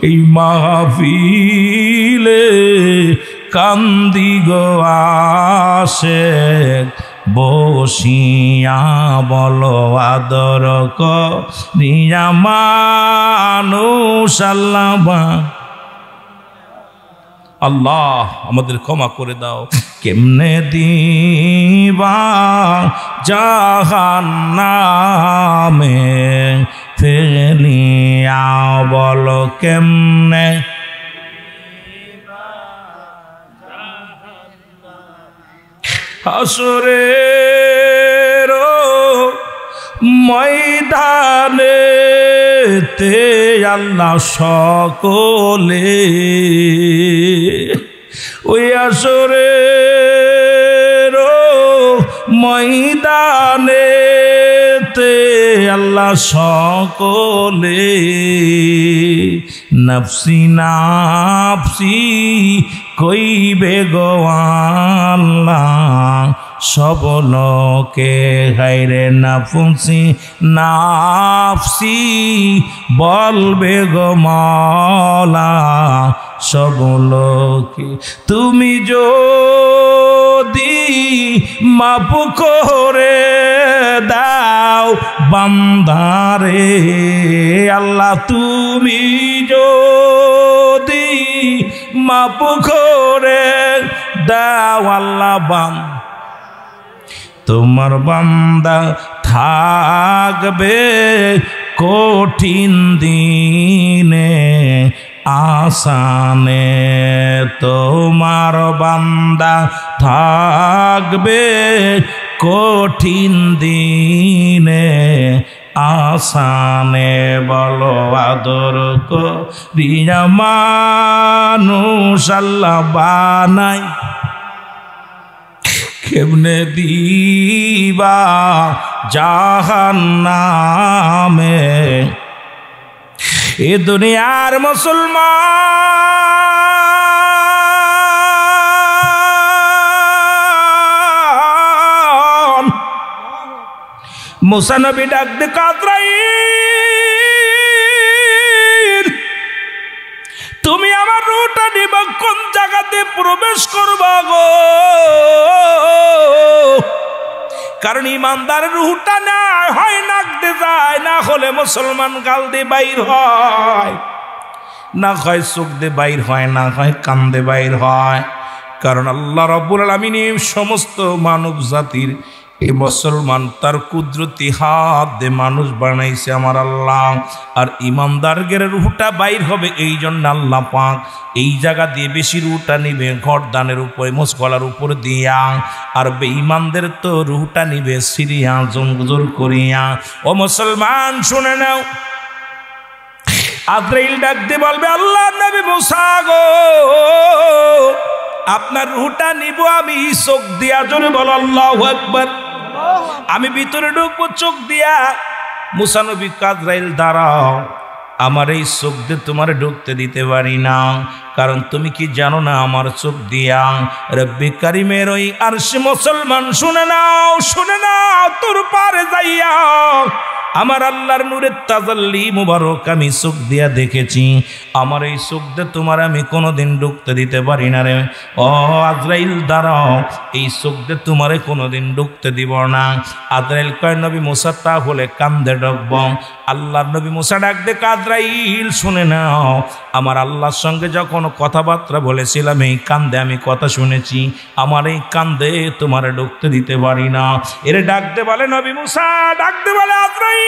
এই মাহফিলে কান্দি গো আশিক বসিয়া বলো আদর করিয়া মানুষ আল্লাহ আল্লাহ আমাদের ক্ষমা করে দাও। কেমনে দিবা জাহান্নামে ফেলিয়া বলো কেমনে হাসরের ময়দানে তে আল্লাহ সকলে ওই হাসরের ময়দানে তে আল্লাহ সকলে নফসি নাফসি কইবে গো আল্লাহ সব লোকে গাইরে নাফসি নাফসি বলবে গো মাওলা সব লোকে। তুমি যদি মাফ করে দাও বান্দারে আল্লাহ তুমি যদি মাফ করে দাও আল্লাহ তোমার বান্দা থাকবে কঠিন দিনে আসানে তোমার বান্দা থাকবে কঠিন দিনে আসানে বলো আদর করিয়া মানুষ আল্লাহ বানাই কেমনে দিবা জাহান্নামে এ দুনিয়ার মুসলমান মুসা নবী ডাক দে আজরাইল তুমি আমার রূহটা নিবা কোন জায়গাতে প্রবেশ করবা গো কারণ ইমানদারের রূহটা না হয় নাক দিয়ে যায় না হলে মুসলমান গাল দিয়ে বাইর হয় না হয় চোখ দিয়ে বাইর হয় না হয় কান দিয়ে বাইর হয় কারণ আল্লাহ রাব্বুল আলামিন সমস্ত মানব জাতির এই মুসলমান তার কুদরতি হাত দিয়ে মানুষ বানাইছে আমার আল্লাহ আর ইমানদারের রূহটা বাইর হবে এই জন্য আল্লাহ পাক এই জায়গা দিয়ে বেশি রূহটা নিবে গর্দানের উপরে মুসগলার উপর দিয়া আর বেঈমানদের তো রূহটা নিবে সিরিয়া জমজোর করিয়া। ও মুসলমান শুনে নাও আজরাইল ডাক দিয়ে বলবে আল্লাহ নবী মুসা গো আপনার রূহটা নিব আমি চোখ দিয়া জোরে বলো আল্লাহু আকবার আমি ভিতরে ঢুকবো চোখ দিয়া মুসা নবী আজরাইল দাঁড়াও আমার এই চোখ দিয়ে তোমার ঢুকতে দিতে পারি না কারণ তুমি কি জানো না আমার চোখ দিয়া রব্বি কারিমের ওই আরশে মুসলমান শুনে নাও তোর পারে যাইয়া আমার আল্লাহর নূরের তাজাল্লি মুবারক আমি চোখ দিয়া দেখেছি আমার এই চোখ দিয়ে তোমার আমি কোনোদিন ঢুকতে দিতে পারি না রে ও আজরাইল দাঁড়াও এই চোখ দিয়ে তোমারে কোনোদিন ঢুকতে দিব না। আজরাইল কয় নবী মুসা তাহলে কান্দে ডাকব আল্লাহর নবী মুসা ডাক দে আজরাইল শুনে নাও আমার আল্লাহর সঙ্গে যখন কথাবার্তা বলেছিলাম এই কান্দে আমি কথা শুনেছি আমার এই কান্দে তোমারে ঢুকতে দিতে পারি না। এর ডাকতে বলে নবী মুসা ডাকতে বলে আজরাইল